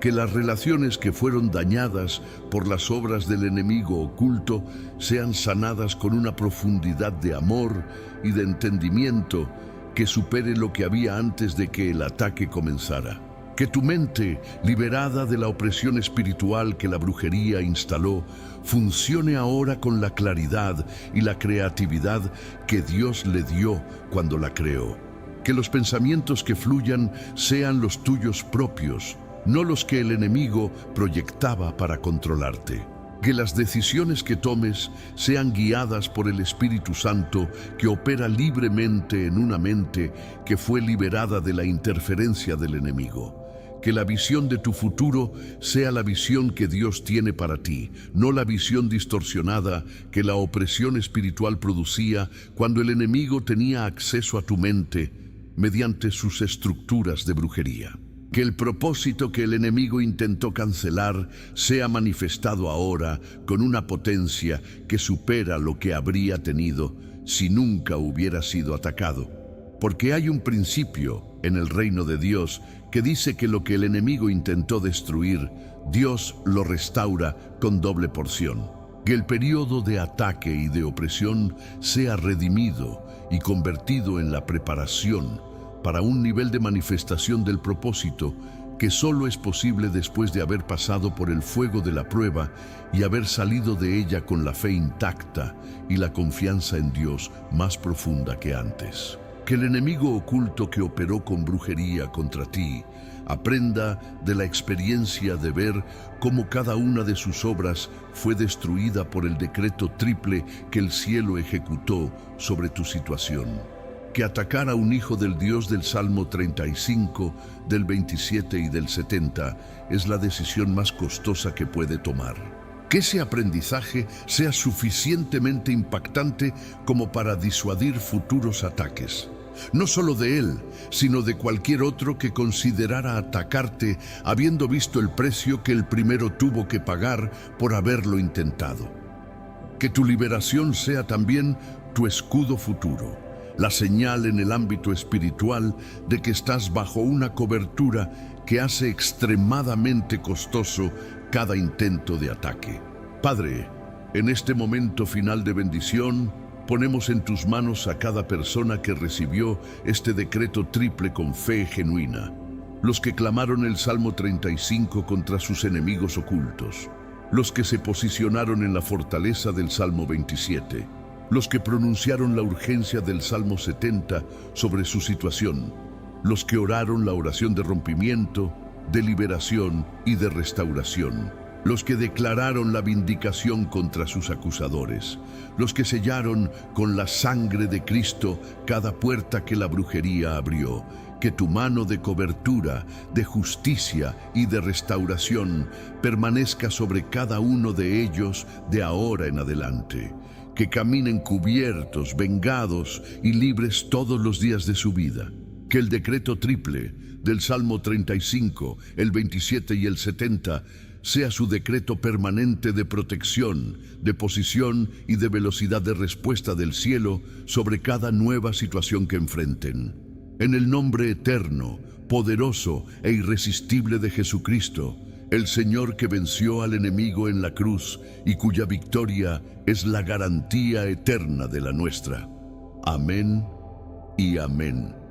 Que las relaciones que fueron dañadas por las obras del enemigo oculto sean sanadas con una profundidad de amor y de entendimiento que supere lo que había antes de que el ataque comenzara. Que tu mente, liberada de la opresión espiritual que la brujería instaló, funcione ahora con la claridad y la creatividad que Dios le dio cuando la creó. Que los pensamientos que fluyan sean los tuyos propios, no los que el enemigo proyectaba para controlarte. Que las decisiones que tomes sean guiadas por el Espíritu Santo que opera libremente en una mente que fue liberada de la interferencia del enemigo. Que la visión de tu futuro sea la visión que Dios tiene para ti, no la visión distorsionada que la opresión espiritual producía cuando el enemigo tenía acceso a tu mente mediante sus estructuras de brujería. Que el propósito que el enemigo intentó cancelar sea manifestado ahora con una potencia que supera lo que habría tenido si nunca hubiera sido atacado. Porque hay un principio en el reino de Dios que dice que lo que el enemigo intentó destruir, Dios lo restaura con doble porción. Que el periodo de ataque y de opresión sea redimido y convertido en la preparación para un nivel de manifestación del propósito que solo es posible después de haber pasado por el fuego de la prueba y haber salido de ella con la fe intacta y la confianza en Dios más profunda que antes. Que el enemigo oculto que operó con brujería contra ti aprenda de la experiencia de ver cómo cada una de sus obras fue destruida por el decreto triple que el cielo ejecutó sobre tu situación. Que atacar a un hijo del Dios del Salmo 35, del 27 y del 70 es la decisión más costosa que puede tomar. Que ese aprendizaje sea suficientemente impactante como para disuadir futuros ataques. No solo de él, sino de cualquier otro que considerara atacarte habiendo visto el precio que el primero tuvo que pagar por haberlo intentado. Que tu liberación sea también tu escudo futuro, la señal en el ámbito espiritual de que estás bajo una cobertura que hace extremadamente costoso cada intento de ataque. Padre, en este momento final de bendición, ponemos en tus manos a cada persona que recibió este decreto triple con fe genuina. Los que clamaron el Salmo 35 contra sus enemigos ocultos. Los que se posicionaron en la fortaleza del Salmo 27. Los que pronunciaron la urgencia del Salmo 70 sobre su situación. Los que oraron la oración de rompimiento, de liberación y de restauración. Los que declararon la vindicación contra sus acusadores, los que sellaron con la sangre de Cristo cada puerta que la brujería abrió. Que tu mano de cobertura, de justicia y de restauración permanezca sobre cada uno de ellos de ahora en adelante. que caminen cubiertos, vengados y libres todos los días de su vida. Que el decreto triple del Salmo 35, el 27 y el 70 sea su decreto permanente de protección, de posición y de velocidad de respuesta del cielo sobre cada nueva situación que enfrenten. En el nombre eterno, poderoso e irresistible de Jesucristo, el Señor que venció al enemigo en la cruz y cuya victoria es la garantía eterna de la nuestra. Amén y amén.